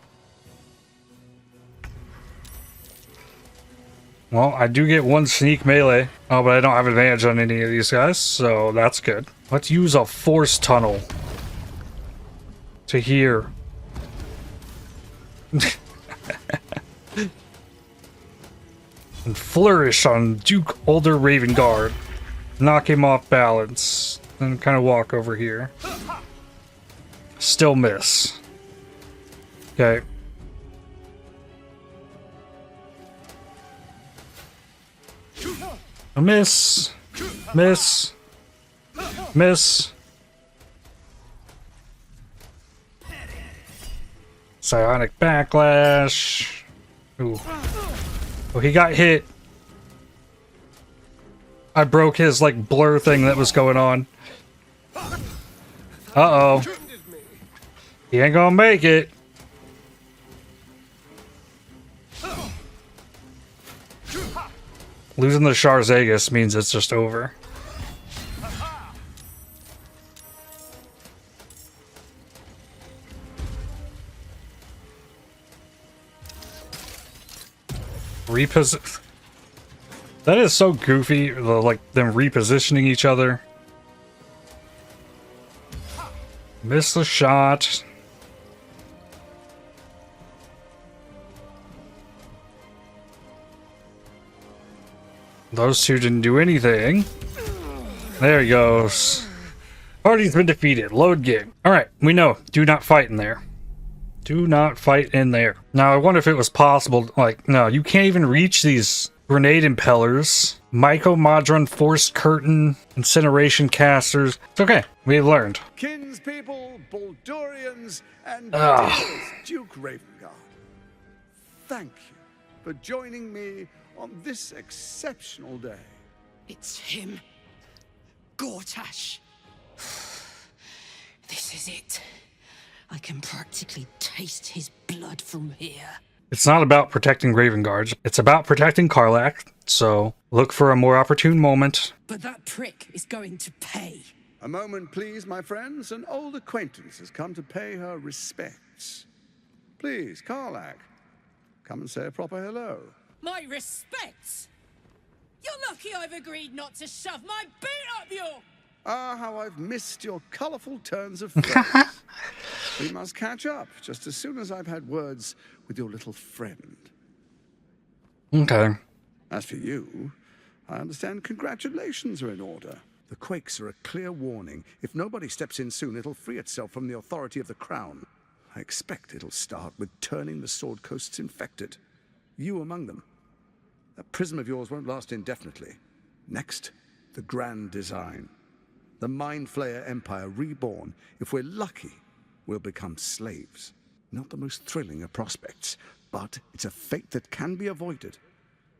Well, I do get 1 sneak melee. Oh, but I don't have advantage on any of these guys, so that's good. Let's use a force tunnel to here. And flourish on Duke Older Ravengard. Knock him off balance. Then kind of walk over here. Still miss. Okay. A miss. Miss. Miss. Psionic Backlash. Ooh. Oh, he got hit. I broke his, like, blur thing that was going on. Uh-oh. He ain't gonna make it. Losing the Sharzagus means it's just over. That is so goofy, like them repositioning each other. Miss the shot. Those two didn't do anything. There he goes. Party's been defeated. Load game. Alright, we know. Do not fight in there. Do not fight in there. Now, I wonder if it was possible. Like, no, you can't even reach these grenade impellers. Mycomodron, Force Curtain, Incineration Casters. It's okay. We learned. Kinspeople, Baldurians, and Duke Ravengard. Thank you for joining me on this exceptional day. It's him. Gortash. This is it. I can practically taste his blood from here. It's not about protecting Ravengard. It's about protecting Karlach. So look for a more opportune moment. But that prick is going to pay. A moment, please, my friends. An old acquaintance has come to pay her respects. Please, Karlach, come and say a proper hello. My respects? You're lucky I've agreed not to shove my boot up your... Ah, how I've missed your colourful turns of phrase. We must catch up just as soon as I've had words with your little friend. Okay. As for you, I understand congratulations are in order. The quakes are a clear warning. If nobody steps in soon, it'll free itself from the authority of the crown. I expect it'll start with turning the Sword Coasts infected. You among them. That prism of yours won't last indefinitely. Next, the grand design. The Mind Flayer Empire reborn. If we're lucky, will become slaves. Not the most thrilling of prospects, but it's a fate that can be avoided.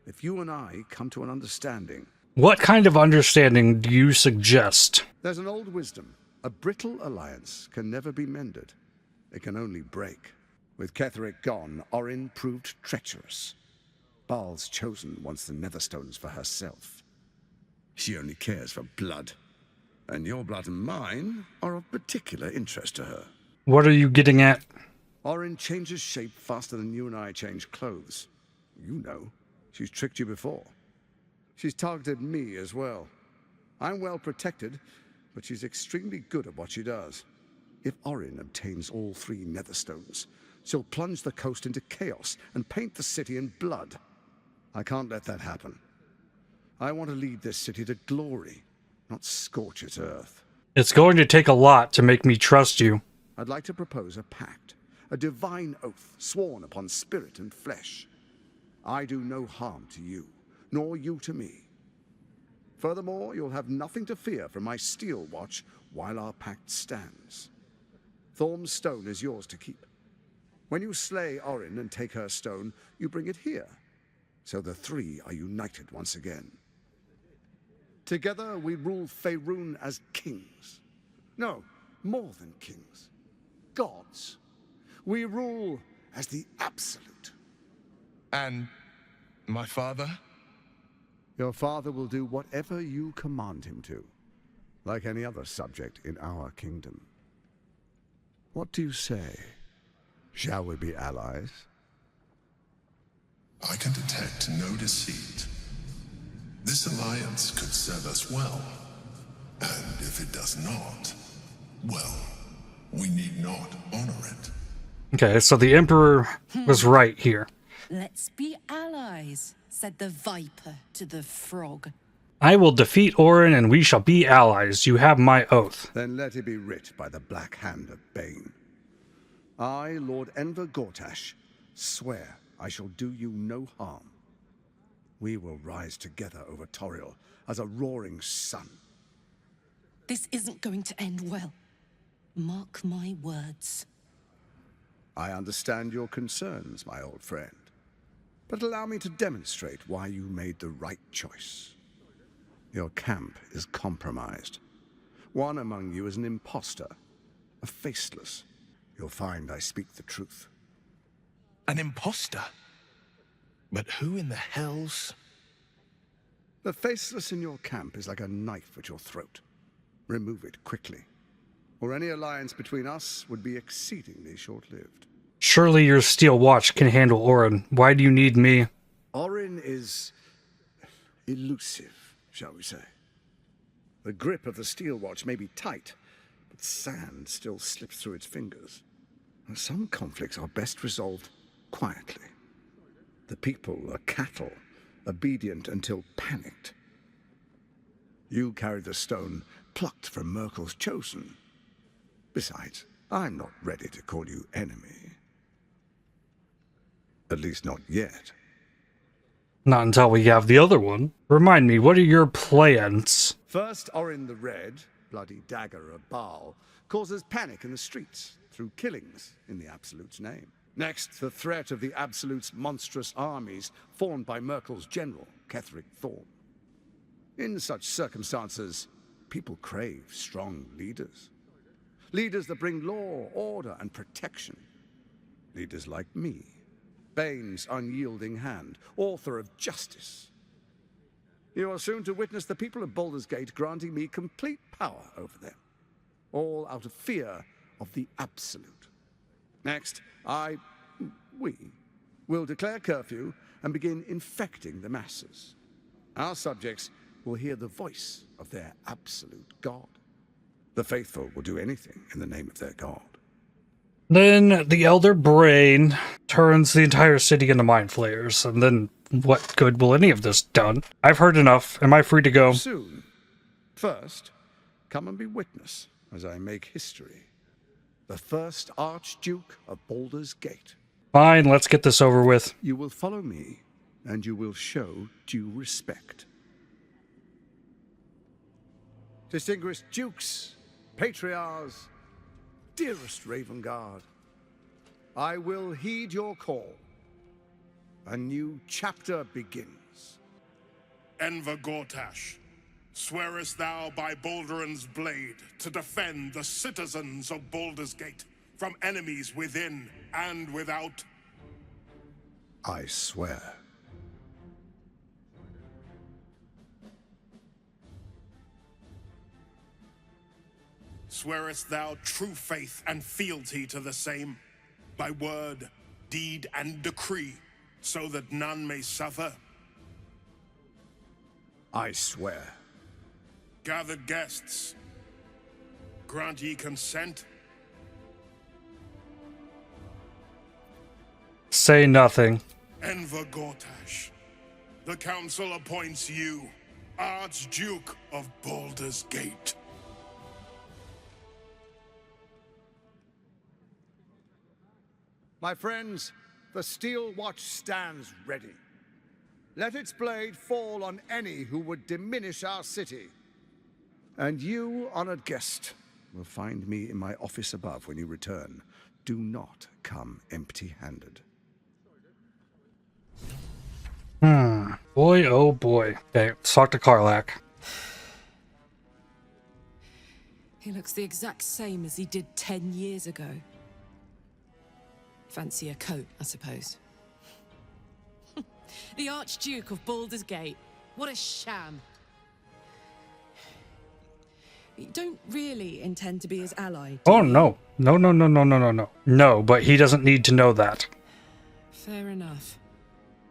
If you and I come to an understanding. What kind of understanding do you suggest? There's an old wisdom. A brittle alliance can never be mended. It can only break. With Ketheric gone, Orin proved treacherous. Baal's chosen wants the Netherstones for herself. She only cares for blood. And your blood and mine are of particular interest to her. What are you getting at? Orin changes shape faster than you and I change clothes. You know. She's tricked you before. She's targeted me as well. I'm well protected, but she's extremely good at what she does. If Orin obtains all 3 Netherstones, she'll plunge the coast into chaos and paint the city in blood. I can't let that happen. I want to lead this city to glory, not scorch its earth. It's going to take a lot to make me trust you. I'd like to propose a pact, a divine oath sworn upon spirit and flesh. I do no harm to you, nor you to me. Furthermore, you'll have nothing to fear from my steel watch while our pact stands. Thorm's stone is yours to keep. When you slay Orin and take her stone, you bring it here, so the 3 are united once again. Together we rule Faerun as kings. No, more than kings. Gods. We rule as the absolute. And my father? Your father will do whatever you command him to, like any other subject in our kingdom. What do you say? Shall we be allies? I can detect no deceit. This alliance could serve us well. And if it does not, well, we need not honor it. Okay, so the Emperor was right here. Let's be allies, said the viper to the frog. I will defeat Orin and we shall be allies. You have my oath. Then let it be writ by the black hand of Bane. I, Lord Enver Gortash, swear I shall do you no harm. We will rise together over Toriel as a roaring sun. This isn't going to end well. Mark my words. I understand your concerns, my old friend. But allow me to demonstrate why you made the right choice. Your camp is compromised. One among you is an imposter, a faceless. You'll find I speak the truth. An imposter? But who in the hells? The faceless in your camp is like a knife at your throat. Remove it quickly, or any alliance between us would be exceedingly short-lived. Surely your steel watch can handle Orin. Why do you need me? Orin is elusive, shall we say. The grip of the steel watch may be tight, but sand still slips through its fingers. And some conflicts are best resolved quietly. The people are cattle, obedient until panicked. You carry the stone plucked from Merkel's chosen. Besides, I'm not ready to call you enemy. At least not yet. Not until we have the other one. Remind me, what are your plans? First, Orin the Red, bloody dagger of Baal, causes panic in the streets through killings in the Absolute's name. Next, the threat of the Absolute's monstrous armies formed by Merkel's general, Ketheric Thorm. In such circumstances, people crave strong leaders. Leaders that bring law, order, and protection. Leaders like me, Bane's unyielding hand, author of justice. You are soon to witness the people of Baldur's Gate granting me complete power over them, all out of fear of the Absolute. Next, we will declare curfew and begin infecting the masses. Our subjects will hear the voice of their absolute God. The faithful will do anything in the name of their God. Then the Elder Brain turns the entire city into mind flayers, and then what good will any of this done? I've heard enough. Am I free to go? Soon. First, come and be witness as I make history. The first Archduke of Baldur's Gate. Fine, let's get this over with. You will follow me, and you will show due respect. Distinguished dukes, patriarchs, Dearest Ravengard, I will heed your call. A new chapter begins. Enver Gortash, swearest thou by Balduran's blade to defend the citizens of Baldur's Gate from enemies within and without? I swear. Swearest thou true faith and fealty to the same, by word, deed, and decree, so that none may suffer? I swear. Gathered guests, grant ye consent? Say nothing. Enver Gortash, the council appoints you Archduke of Baldur's Gate. My friends, the Steel Watch stands ready. Let its blade fall on any who would diminish our city. And you, honored guest, will find me in my office above when you return. Do not come empty-handed. Boy, oh boy. Okay, let's talk to Karlach. He looks the exact same as he did 10 years ago. Fancy a coat, I suppose. The Archduke of Baldur's Gate. What a sham. You don't really intend to be his ally, do Oh, you? no. No, no, no, no, no, no, no. No, but he doesn't need to know that. Fair enough.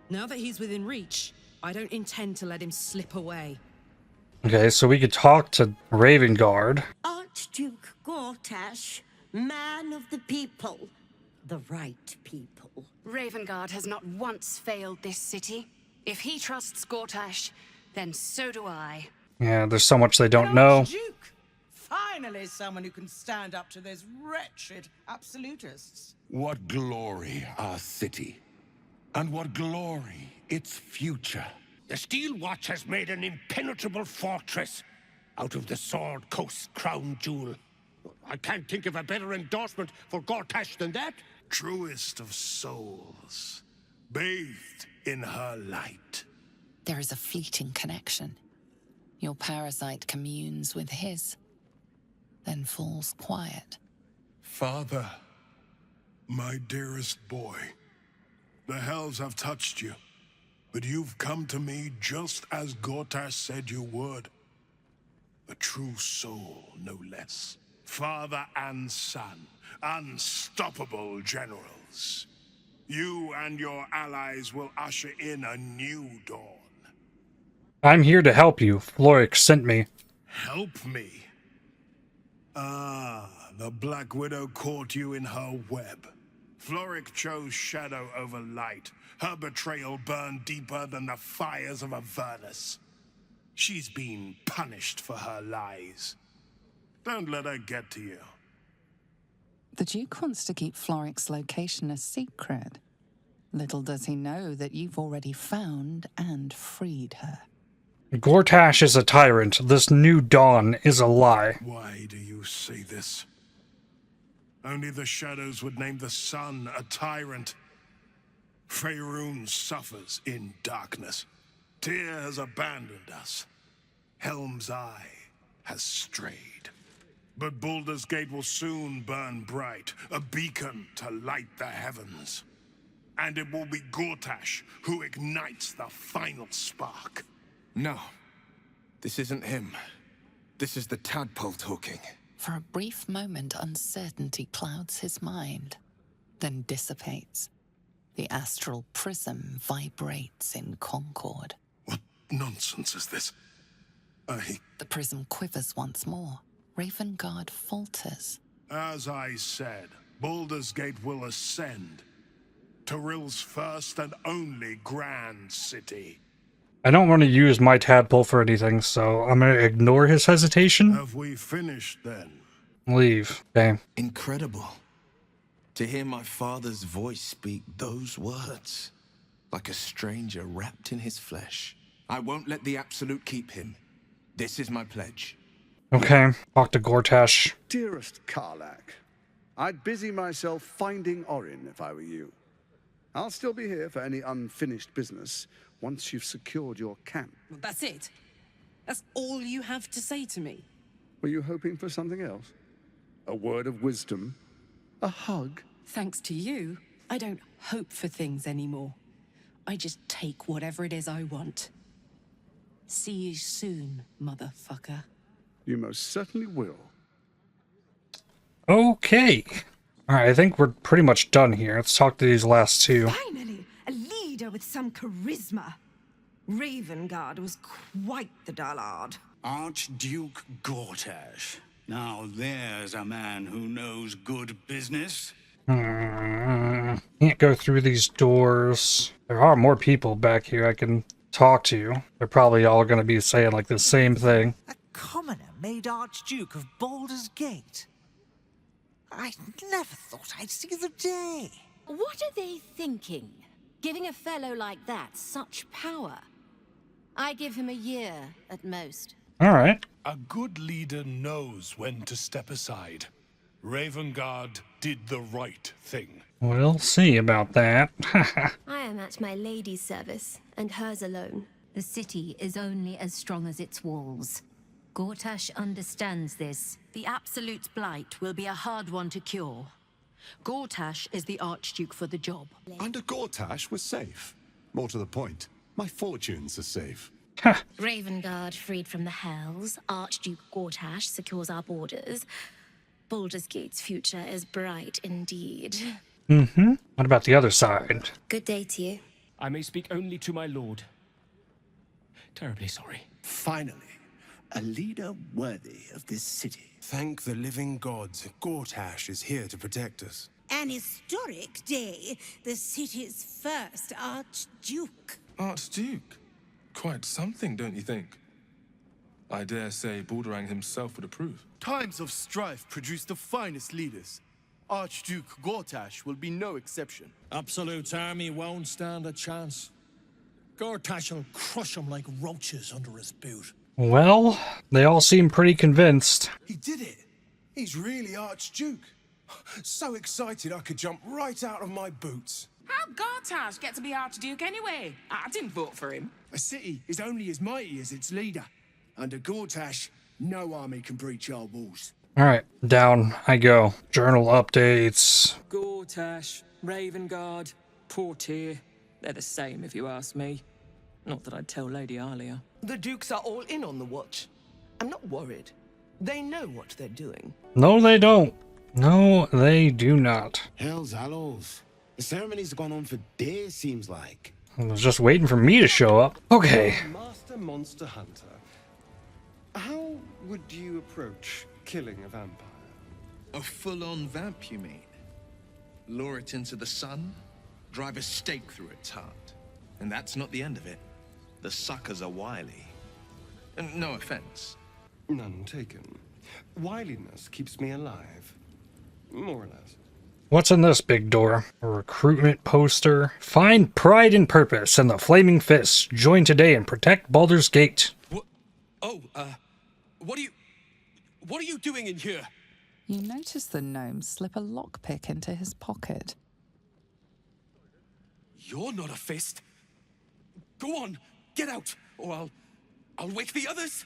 Now that he's within reach, I don't intend to let him slip away. Okay, so we could talk to Ravengard. Archduke Gortash, man of the people. The right people. Ravengard has not once failed this city. If he trusts Gortash, then so do I. Yeah, there's so much they don't know. Archduke! Finally someone who can stand up to those wretched absolutists. What glory our city, and what glory its future. The Steel Watch has made an impenetrable fortress out of the Sword Coast's crown jewel. I can't think of a better endorsement for Gortash than that. Truest of souls, bathed in her light. There is a fleeting connection. Your parasite communes with his, then falls quiet. Father, my dearest boy, the hells have touched you, but you've come to me just as Gortash said you would. A true soul, no less. Father and son, unstoppable generals. You and your allies will usher in a new dawn. I'm here to help you. Florrick sent me. Help me? Ah, the Black Widow caught you in her web. Florrick chose shadow over light. Her betrayal burned deeper than the fires of Avernus. She's been punished for her lies. Don't let her get to you. The Duke wants to keep Florrick's location a secret. Little does he know that you've already found and freed her. Gortash is a tyrant. This new dawn is a lie. Why do you say this? Only the shadows would name the sun a tyrant. Faerun suffers in darkness. Tyr has abandoned us. Helm's Eye has strayed. But Baldur's Gate will soon burn bright, a beacon to light the heavens. And it will be Gortash who ignites the final spark. No, this isn't him. This is the tadpole talking. For a brief moment, uncertainty clouds his mind, then dissipates. The astral prism vibrates in concord. What nonsense is this? The prism quivers once more. Ravengard falters. As I said, Baldur's Gate will ascend. Tyrill's first and only grand city. I don't want to use my tadpole for anything, so I'm going to ignore his hesitation. Have we finished then? Leave. Okay. Incredible. To hear my father's voice speak those words. Like a stranger wrapped in his flesh. I won't let the Absolute keep him. This is my pledge. Okay. Talk to Gortash. Dearest Karlach, I'd busy myself finding Orin if I were you. I'll still be here for any unfinished business once you've secured your camp. Well, that's it. That's all you have to say to me. Were you hoping for something else? A word of wisdom? A hug? Thanks to you, I don't hope for things anymore. I just take whatever it is I want. See you soon, motherfucker. You most certainly will. Okay. Alright, I think we're pretty much done here. Let's talk to these last two. Finally, a leader with some charisma. Ravengard was quite the dullard. Archduke Gortash. Now there's a man who knows good business. Can't go through these doors. There are more people back here I can talk to. They're probably all going to be saying like the same thing. A commoner made Archduke of Baldur's Gate. I never thought I'd see the day. What are they thinking? Giving a fellow like that such power? I give him a year at most. All right. A good leader knows when to step aside. Ravengard did the right thing. We'll see about that. I am at my lady's service, and hers alone. The city is only as strong as its walls. Gortash understands this. The Absolute's blight will be a hard one to cure. Gortash is the Archduke for the job. Under Gortash, we're safe. More to the point, my fortunes are safe. Ravengard freed from the Hells. Archduke Gortash secures our borders. Baldur's Gate's future is bright indeed. Mm-hmm. What about the other side? Good day to you. I may speak only to my lord. Terribly sorry. Finally, a leader worthy of this city. Thank the living gods, Gortash is here to protect us. An historic day, the city's first Archduke. Archduke? Quite something, don't you think? I dare say Baldur himself would approve. Times of strife produce the finest leaders. Archduke Gortash will be no exception. Absolute's army won't stand a chance. Gortash will crush them like roaches under his boot. Well, they all seem pretty convinced. He did it. He's really Archduke. So excited I could jump right out of my boots. How'd Gortash get to be Archduke anyway? I didn't vote for him. A city is only as mighty as its leader. Under Gortash, no army can breach our walls. Alright, down I go. Journal updates. Gortash, Ravengard, Portier. They're the same if you ask me. Not that I'd tell Lady Alia. The Dukes are all in on the watch. I'm not worried. They know what they're doing. No, they don't. No, they do not. Hell's Hallows. The ceremony's gone on for days, seems like. I was just waiting for me to show up. Okay. Master Monster Hunter, how would you approach killing a vampire? A full-on vamp, you mean? Lure it into the sun, drive a stake through its heart. And that's not the end of it. The suckers are wily. And no offense. None taken. Wiliness keeps me alive. More or less. What's in this big door? A recruitment poster. Find pride and purpose in the Flaming Fist. Join today and protect Baldur's Gate. What are you doing in here? You notice the gnome slip a lockpick into his pocket. You're not a fist. Go on, get out, or I'll wake the others.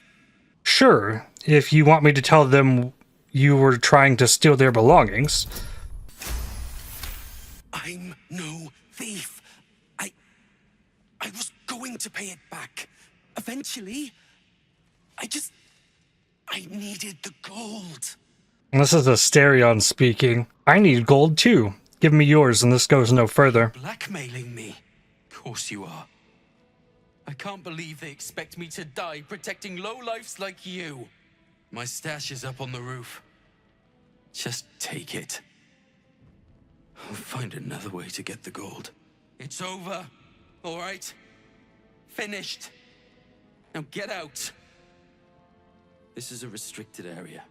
Sure, if you want me to tell them you were trying to steal their belongings. I'm no thief. I was going to pay it back. Eventually. I needed the gold. And this is Asterion speaking. I need gold too. Give me yours and this goes no further. Blackmailing me? Of course you are. I can't believe they expect me to die protecting lowlifes like you. My stash is up on the roof. Just take it. I'll find another way to get the gold. It's over. All right? Finished. Now get out. This is a restricted area.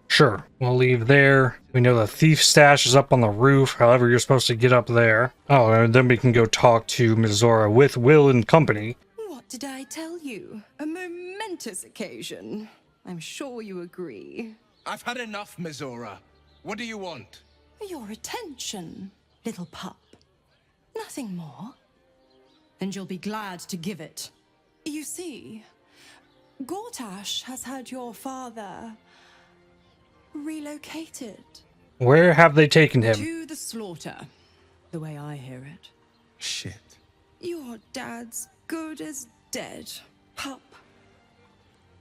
Sure. We'll leave there. We know the thief stash is up on the roof. However, you're supposed to get up there. Oh, and then we can go talk to Mizora with Will and company. What did I tell you? A momentous occasion. I'm sure you agree. I've had enough, Mizora. What do you want? Your attention, little pup. Nothing more. And you'll be glad to give it. You see, Gortash has had your father relocated. Where have they taken him? To the slaughter, the way I hear it. Shit. Your dad's good as dead, pup.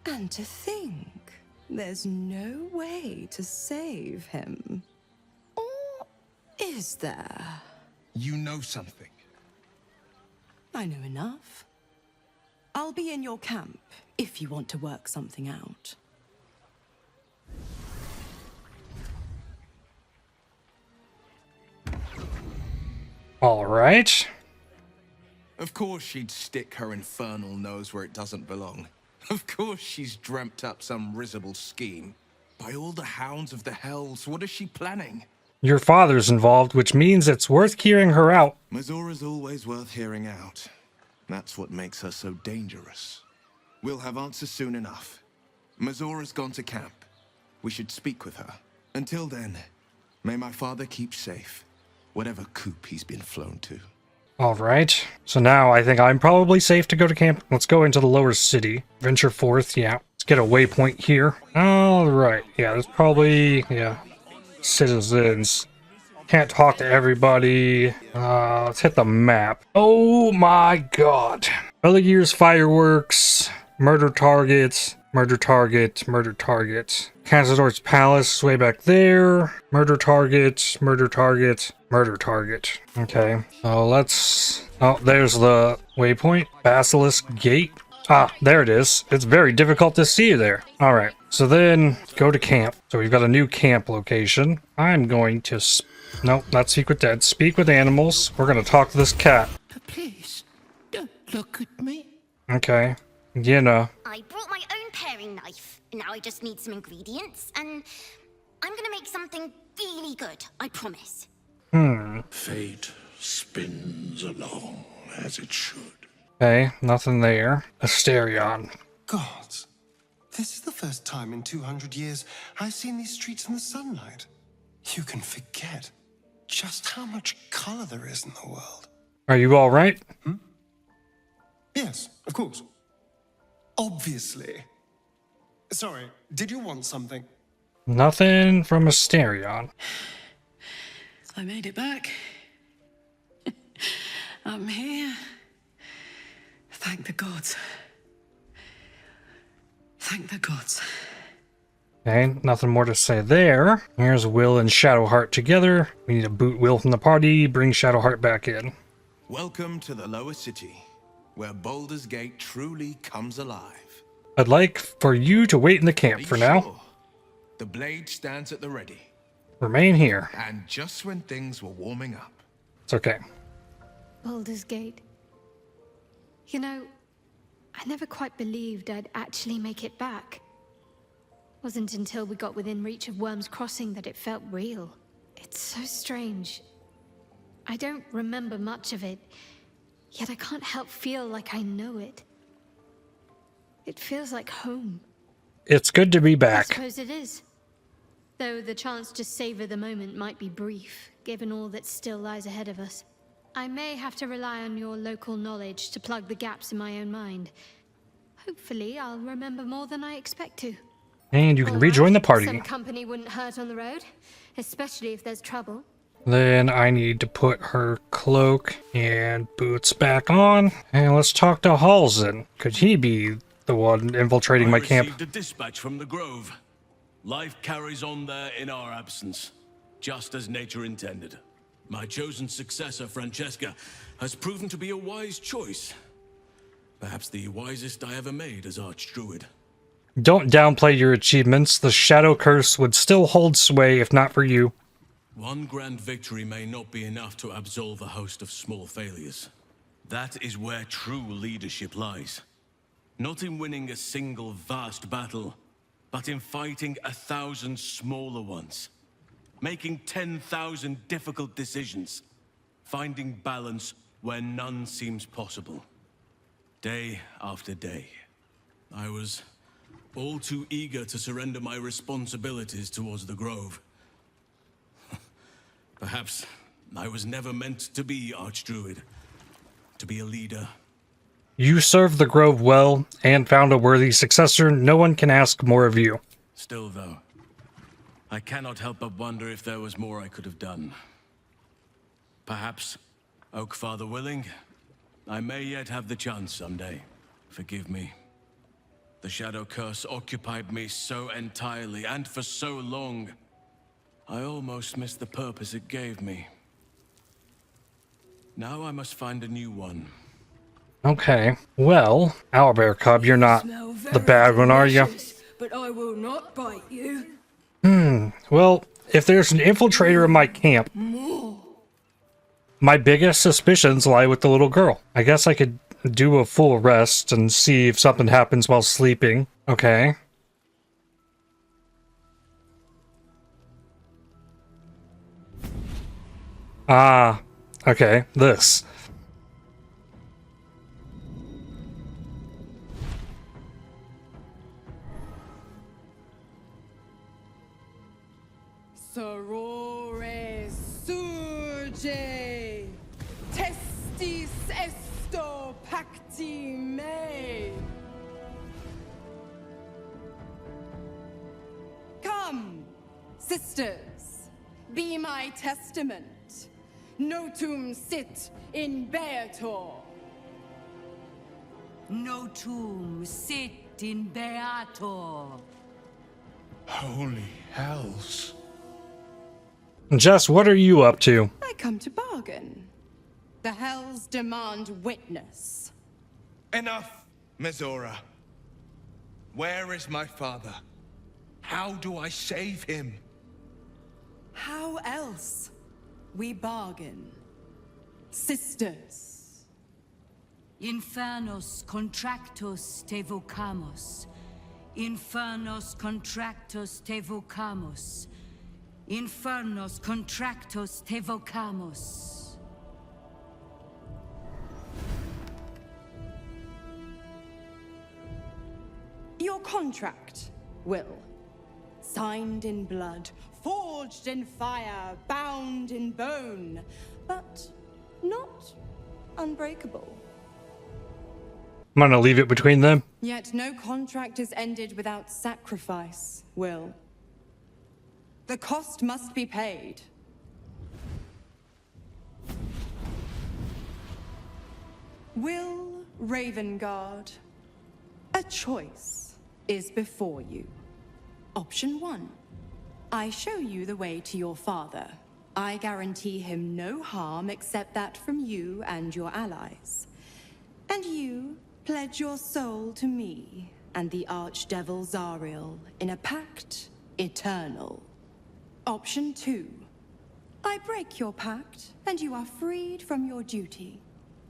And to think there's no way to save him. Or is there? You know something. I know enough. I'll be in your camp if you want to work something out. All right. Of course she'd stick her infernal nose where it doesn't belong. Of course she's dreamt up some risible scheme. By all the hounds of the hells, what is she planning? Your father's involved, which means it's worth hearing her out. Mazora's always worth hearing out. That's what makes her so dangerous. We'll have answers soon enough. Mazora's gone to camp. We should speak with her. Until then, may my father keep safe, whatever coop he's been flown to. All right. So now I think I'm probably safe to go to camp. Let's go into the lower city. Venture forth. Yeah. Let's get a waypoint here. All right. Yeah, there's probably, citizens. Can't talk to everybody. Let's hit the map. Oh my god. Other year's fireworks. Murder targets. Murder target. Murder target. Cazador's Palace way back there. Murder target. Murder target. Murder target. Okay. So let's... Oh, there's the waypoint. Basilisk Gate. Ah, there it is. It's very difficult to see there. Alright. So then, go to camp. So we've got a new camp location. I'm going to... Nope, not speak with dead. Speak with animals. We're going to talk to this cat. But please, don't look at me. Okay. You know. I brought my own paring knife. Now I just need some ingredients, and I'm gonna make something really good, I promise. Fate spins along as it should. Okay, nothing there. Asterion. Gods, this is the first time in 200 years I've seen these streets in the sunlight. You can forget just how much color there is in the world. Are you all right? Yes, of course. Obviously. Sorry, did you want something? Nothing from Asterion. I made it back. I'm here. Thank the gods. Thank the gods. Okay, nothing more to say there. Here's Will and Shadowheart together. We need to boot Will from the party, bring Shadowheart back in. Welcome to the lower city, where Baldur's Gate truly comes alive. I'd like for you to wait in the camp for now. Sure? The blade stands at the ready. Remain here. And just when things were warming up. It's okay. Baldur's Gate. You know, I never quite believed I'd actually make it back. Wasn't until we got within reach of Wyrm's Crossing that it felt real. It's so strange. I don't remember much of it, yet I can't help feel like I know it. It feels like home. It's good to be back. I suppose it is. Though the chance to savor the moment might be brief, given all that still lies ahead of us. I may have to rely on your local knowledge to plug the gaps in my own mind. Hopefully, I'll remember more than I expect to. And you can rejoin the party. Some company wouldn't hurt on the road, especially if there's trouble. Then I need to put her cloak and boots back on. And let's talk to Halsin. Could he be the one infiltrating my camp? I received a dispatch from the Grove. Life carries on there in our absence, just as nature intended. My chosen successor, Francesca, has proven to be a wise choice. Perhaps the wisest I ever made as Archdruid. Don't downplay your achievements. The Shadow Curse would still hold sway if not for you. One grand victory may not be enough to absolve a host of small failures. That is where true leadership lies. Not in winning a single vast battle, but in fighting 1,000 smaller ones. Making 10,000 difficult decisions. Finding balance where none seems possible. Day after day. I was all too eager to surrender my responsibilities towards the Grove. Perhaps I was never meant to be Archdruid, to be a leader. You served the Grove well and found a worthy successor. No one can ask more of you. Still, though, I cannot help but wonder if there was more I could have done. Perhaps, Oak Father willing, I may yet have the chance someday. Forgive me. The Shadow Curse occupied me so entirely and for so long, I almost missed the purpose it gave me. Now I must find a new one. Okay, well, Owlbear Cub, you're not the bad one, are you? But I will not bite you. Well, if there's an infiltrator in my camp, my biggest suspicions lie with the little girl. I guess I could do a full rest and see if something happens while sleeping. Okay. Ah, okay, this. Sorore surge, testis esto pacti me. Come, sisters, be my testament. Notum sit in beator. Notum sit in beator. Holy hells. Jess, what are you up to? I come to bargain. The hells demand witness. Enough, Mizora. Where is my father? How do I save him? How else? We bargain. Sisters. Infernos contractos te vocamos. Infernos contractos te vocamos. Infernos contractos te vocamos. Your contract, Will. Signed in blood, forged in fire, bound in bone, but not unbreakable. I'm gonna leave it between them. Yet no contract is ended without sacrifice, Will. The cost must be paid. Will Ravengard, a choice is before you. Option 1. I show you the way to your father. I guarantee him no harm except that from you and your allies. And you pledge your soul to me and the Archdevil Zariel in a pact eternal. Option 2. I break your pact and you are freed from your duty.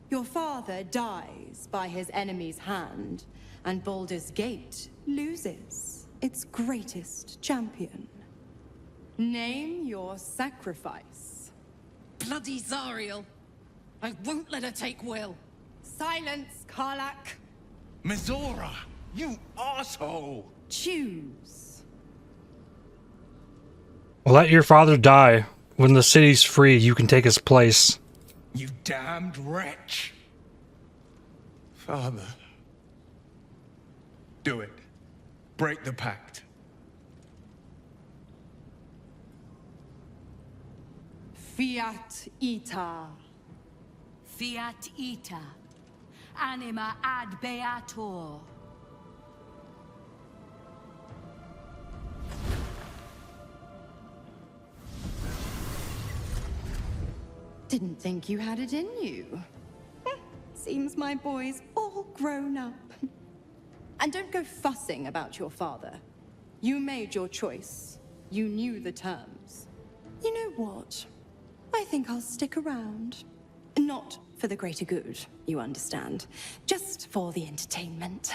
Your father dies by his enemy's hand, and Baldur's Gate loses its greatest champion. Name your sacrifice. Bloody Zariel. I won't let her take Will. Silence, Karlak. Mizora, you asshole! Choose. Let your father die. When the city's free, you can take his place. You damned wretch! Father. Do it. Break the pact. Fiat ita. Fiat ita. Anima ad beator. Didn't think you had it in you. Seems my boy's all grown up. And don't go fussing about your father. You made your choice. You knew the terms. You know what? I think I'll stick around. Not for the greater good, you understand. Just for the entertainment.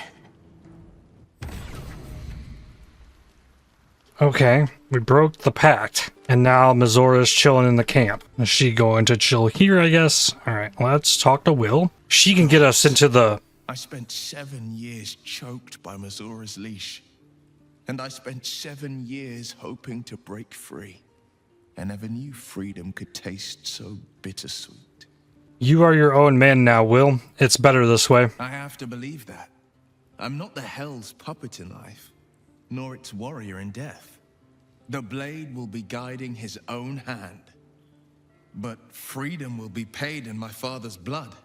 Okay, we broke the pact, and now Mizora's chilling in the camp. Is she going to chill here, I guess? Alright, let's talk to Will. She can get us into the... I spent 7 years choked by Mizora's leash. And I spent 7 years hoping to break free. I never knew freedom could taste so bittersweet. You are your own man now, Will. It's better this way. I have to believe that. I'm not the Hell's puppet in life, nor its warrior in death. The blade will be guiding his own hand. But freedom will be paid in my father's blood.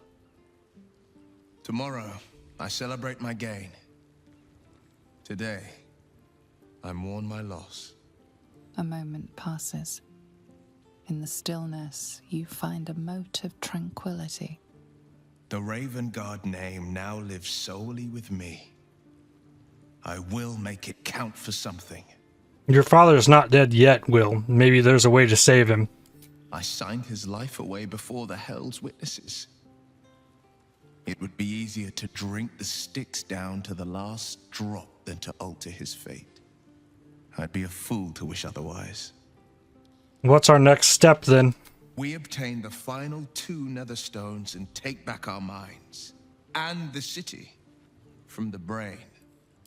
Tomorrow, I celebrate my gain. Today, I mourn my loss. A moment passes. In the stillness, you find a mote of tranquility. The Raven Guard name now lives solely with me. I will make it count for something. Your father's not dead yet, Will. Maybe there's a way to save him. I signed his life away before the Hell's witnesses. It would be easier to drink the sticks down to the last drop than to alter his fate. I'd be a fool to wish otherwise. What's our next step, then? We obtain the final 2 nether stones and take back our minds. And the city. From the brain.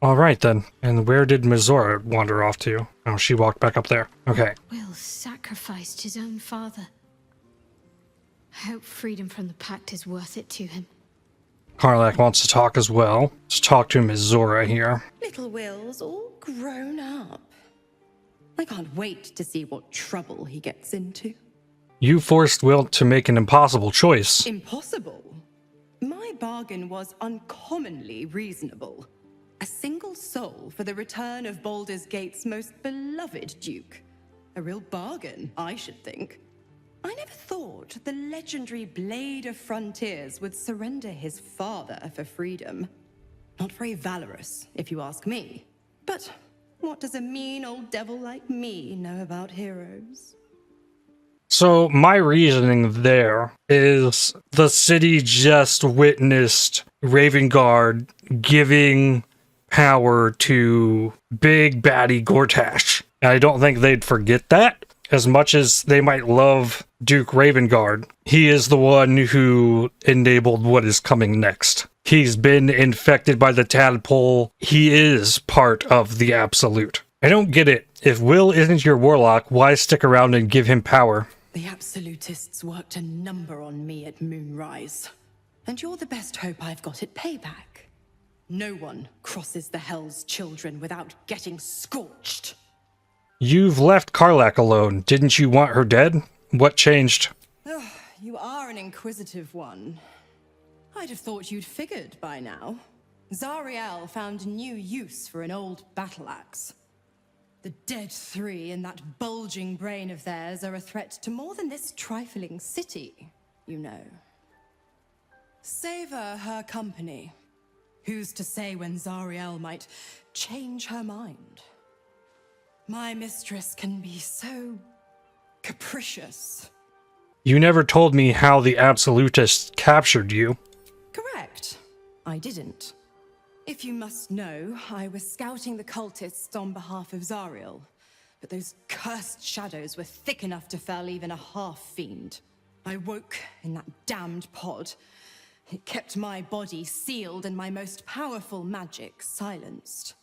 Alright, then. And where did Mizora wander off to? Oh, she walked back up there. Okay. Will sacrificed his own father. I hope freedom from the Pact is worth it to him. Karlach wants to talk as well. Let's talk to Mizora here. Little Will's all grown up. I can't wait to see what trouble he gets into. You forced Will to make an impossible choice. Impossible? My bargain was uncommonly reasonable. A single soul for the return of Baldur's Gate's most beloved duke. A real bargain, I should think. I never thought the legendary Blade of Frontiers would surrender his father for freedom. Not very valorous, if you ask me. But what does a mean old devil like me know about heroes? So my reasoning there is the city just witnessed Raven Guard giving power to big baddie Gortash. And I don't think they'd forget that. As much as they might love Duke Ravengard, he is the one who enabled what is coming next. He's been infected by the tadpole. He is part of the Absolute. I don't get it. If Will isn't your warlock, why stick around and give him power? The Absolutists worked a number on me at Moonrise. And you're the best hope I've got at payback. No one crosses the Hell's Children without getting scorched. You've left Karlach alone. Didn't you want her dead? What changed? You are an inquisitive one. I'd have thought you'd figured by now. Zariel found new use for an old battle axe. The dead 3 in that bulging brain of theirs are a threat to more than this trifling city, you know. Savor her company. Who's to say when Zariel might change her mind? My mistress can be so capricious. You never told me how the Absolutists captured you. Correct. I didn't. If you must know, I was scouting the cultists on behalf of Zariel, but those cursed shadows were thick enough to fell even a half-fiend. I woke in that damned pod. It kept my body sealed and my most powerful magic silenced.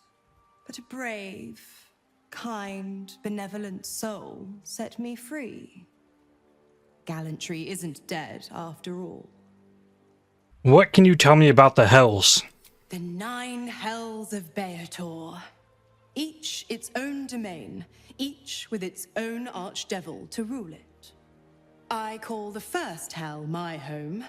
But a brave, kind, benevolent soul set me free. Gallantry isn't dead after all. What can you tell me about the Hells? The 9 Hells of Beator. Each its own domain, each with its own archdevil to rule it. I call the first Hell my home,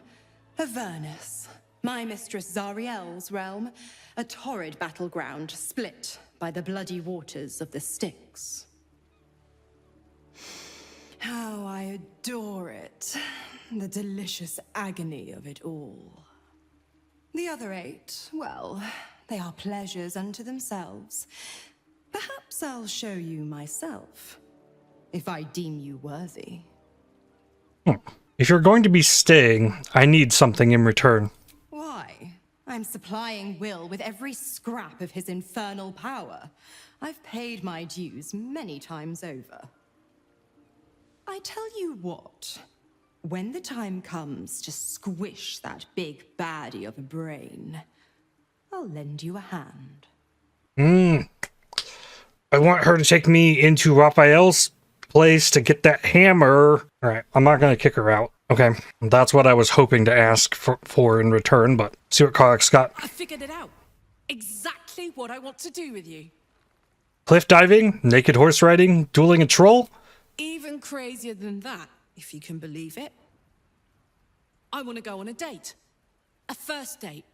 Avernus, my mistress Zariel's realm, a torrid battleground split by the bloody waters of the Styx. How I adore it, the delicious agony of it all. The other 8, well, they are pleasures unto themselves. Perhaps I'll show you myself, if I deem you worthy. If you're going to be staying, I need something in return. Why? I'm supplying Will with every scrap of his infernal power. I've paid my dues many times over. I tell you what, when the time comes to squish that big baddie of a brain, I'll lend you a hand. I want her to take me into Raphael's place to get that hammer. All right, I'm not going to kick her out. Okay, that's what I was hoping to ask for in return, but see what Karlach's got. I figured it out. Exactly what I want to do with you. Cliff diving, naked horse riding, dueling a troll? Even crazier than that, if you can believe it. I want to go on a date. A first date.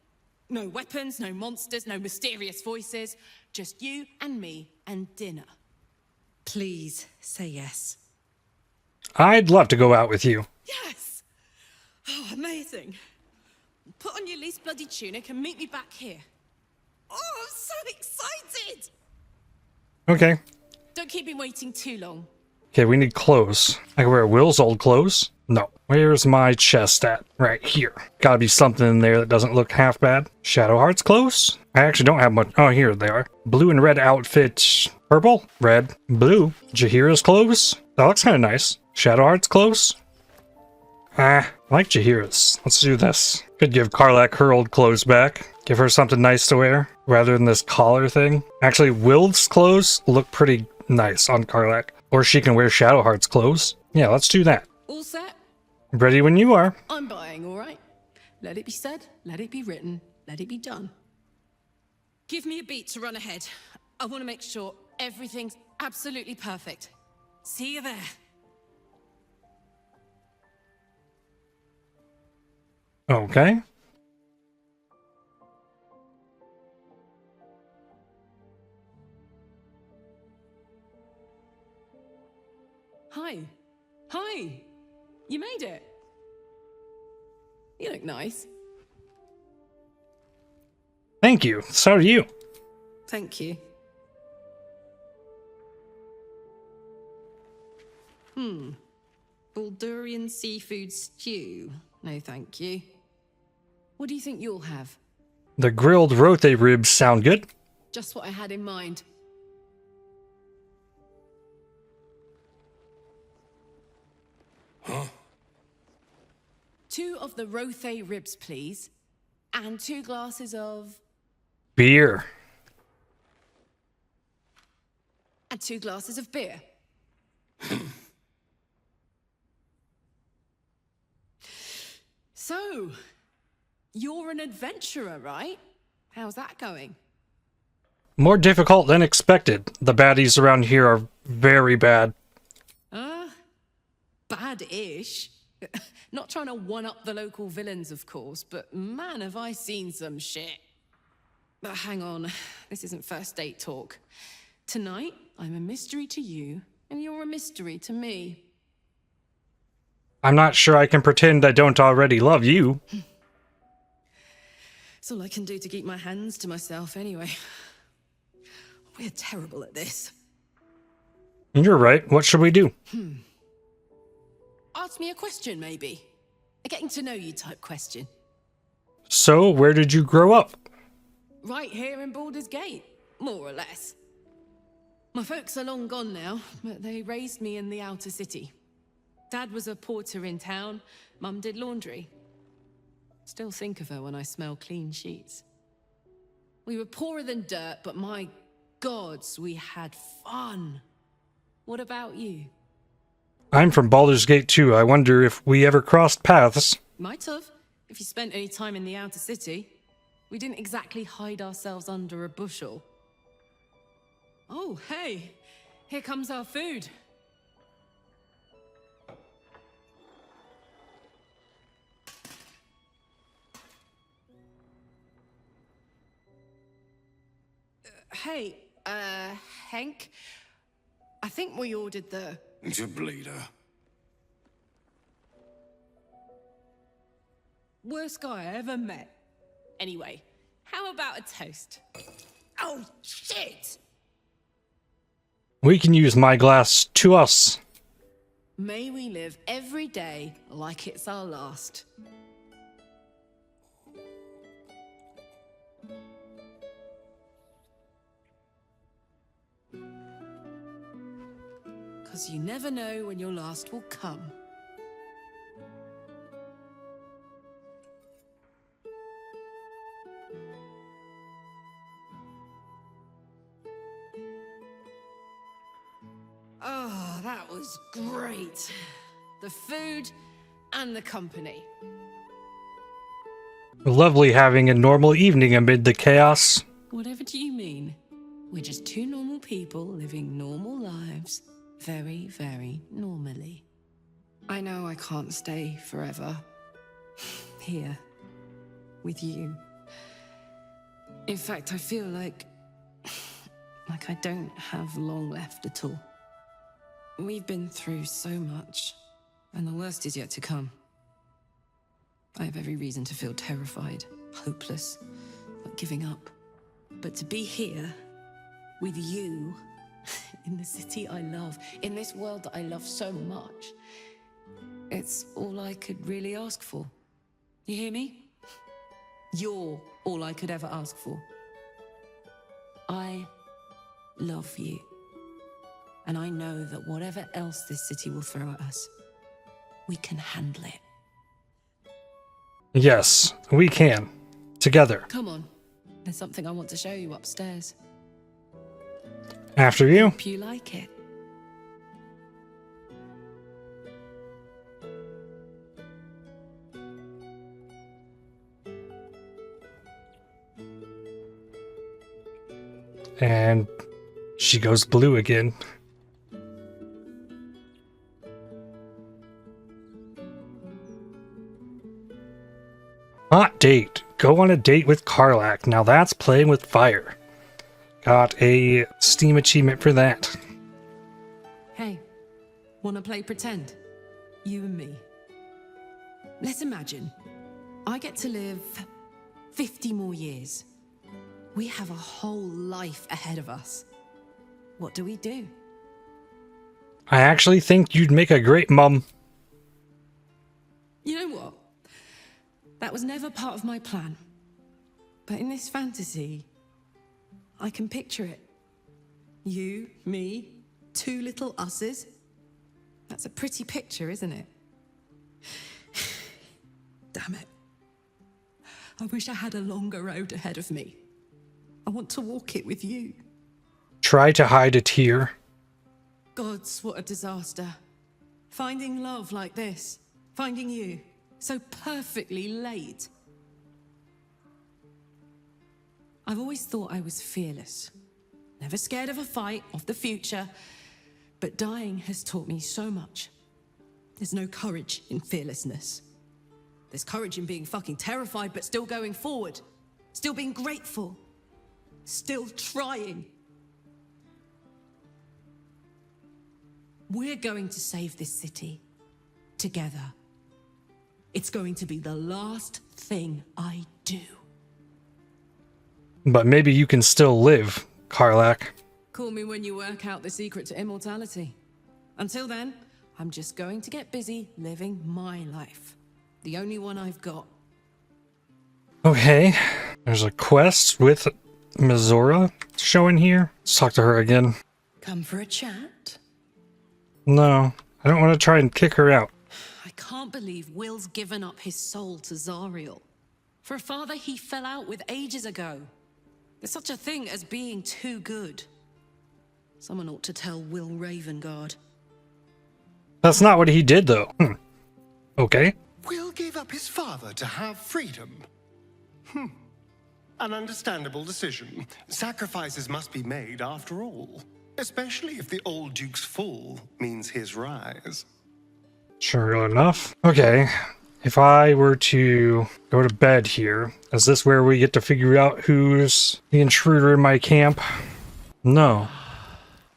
No weapons, no monsters, no mysterious voices. Just you and me and dinner. Please say yes. I'd love to go out with you. Yes! Oh, amazing. Put on your least bloody tunic and meet me back here. Oh, I'm so excited! Okay. Don't keep me waiting too long. Okay, we need clothes. I can wear Will's old clothes. No. Where's my chest at? Right here. Gotta be something in there that doesn't look half bad. Shadowheart's clothes? I actually don't have much. Oh, here they are. Blue and red outfit. Purple, red, blue. Jaheira's clothes? That looks kind of nice. Shadowheart's clothes? I like Jaheira's. Let's do this. Could give Karlach her old clothes back. Give her something nice to wear, rather than this collar thing. Actually, Will's clothes look pretty nice on Karlach. Or she can wear Shadowheart's clothes. Yeah, let's do that. All set? Ready when you are. I'm buying, all right? Let it be said, let it be written, let it be done. Give me a beat to run ahead. I want to make sure everything's absolutely perfect. See you there. Okay. Hi. Hi. You made it. You look nice. Thank you. So do you. Thank you. Baldurian seafood stew. No, thank you. What do you think you'll have? The grilled rothe ribs sound good. Just what I had in mind. Huh? 2 of the rothe ribs, please. And 2 glasses of... Beer. And 2 glasses of beer. So, you're an adventurer, right? How's that going? More difficult than expected. The baddies around here are very bad. Bad-ish. Not trying to one-up the local villains, of course, but man, have I seen some shit. But hang on, this isn't first date talk. Tonight, I'm a mystery to you, and you're a mystery to me. I'm not sure I can pretend I don't already love you. It's all I can do to keep my hands to myself, anyway. We're terrible at this. You're right. What should we do? Ask me a question, maybe. A getting to know you type question. So, where did you grow up? Right here in Baldur's Gate, more or less. My folks are long gone now, but they raised me in the outer city. Dad was a porter in town, Mum did laundry. Still think of her when I smell clean sheets. We were poorer than dirt, but my gods, we had fun. What about you? I'm from Baldur's Gate too. I wonder if we ever crossed paths. Might have, if you spent any time in the outer city. We didn't exactly hide ourselves under a bushel. Oh, hey, here comes our food. Hey, Hank, I think we ordered the... It's a bleeder. worst guy I ever met. Anyway, how about a toast? Oh, shit! We can use my glass to us. May we live every day like it's our last. Because you never know when your last will come. Oh, That was great. The food and the company. Lovely having a normal evening amid the chaos. Whatever do you mean? We're just two normal people living normal lives, very, very normally. I know I can't stay forever here with you. In fact, I feel like I don't have long left at all. We've been through so much, and the worst is yet to come. I have every reason to feel terrified, hopeless, like giving up. But to be here with you, in the city I love, in this world that I love so much, it's all I could really ask for. You hear me? You're all I could ever ask for. I love you. And I know that whatever else this city will throw at us, we can handle it. Yes, we can. Together. Come on. There's something I want to show you upstairs. After you. Hope you like it. And she goes blue again. Hot date. Go on a date with Karlach. Now that's playing with fire. Got a Steam achievement for that. Hey, wanna play pretend? You and me. Let's imagine I get to live 50 more years. We have a whole life ahead of us. What do we do? I actually think you'd make a great mum. You know what? That was never part of my plan. But in this fantasy, I can picture it. You, me, two little us's. That's a pretty picture, isn't it? Damn it. I wish I had a longer road ahead of me. I want to walk it with you. Try to hide a tear. Gods, what a disaster. Finding love like this. Finding you. So perfectly late. I've always thought I was fearless. Never scared of a fight, of the future. But dying has taught me so much. There's no courage in fearlessness. There's courage in being fucking terrified, but still going forward. Still being grateful. Still trying. We're going to save this city. Together. It's going to be the last thing I do. But maybe you can still live, Karlach. Call me when you work out the secret to immortality. Until then, I'm just going to get busy living my life. The only one I've got. Okay. There's a quest with Mizora showing here. Let's talk to her again. Come for a chat? No, I don't want to try and kick her out. I can't believe Will's given up his soul to Zariel. For a father he fell out with ages ago. There's such a thing as being too good. Someone ought to tell Will Ravengard. That's not what he did, though. Okay. Will gave up his father to have freedom. An understandable decision. Sacrifices must be made after all. Especially if the old Duke's fall means his rise. Sure enough. Okay. If I were to go to bed here, is this where we get to figure out who's the intruder in my camp? No.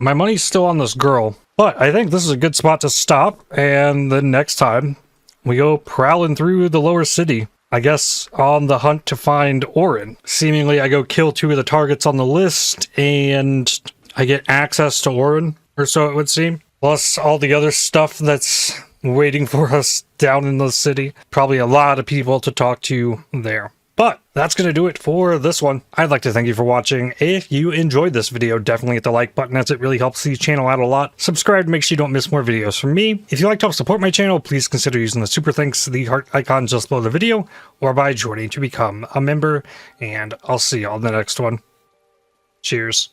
My money's still on this girl, but I think this is a good spot to stop, and then next time we go prowling through the lower city. I guess on the hunt to find Orin. Seemingly I go kill two of the targets on the list, and I get access to Orin, or so it would seem. Plus all the other stuff that's waiting for us down in the city. Probably a lot of people to talk to there. But that's going to do it for this one. I'd like to thank you for watching. If you enjoyed this video, definitely hit the like button as it really helps the channel out a lot. Subscribe to make sure you don't miss more videos from me. If you'd like to help support my channel, please consider using the super thanks, the heart icon just below the video, or by joining to become a member. And I'll see you all in the next one. Cheers.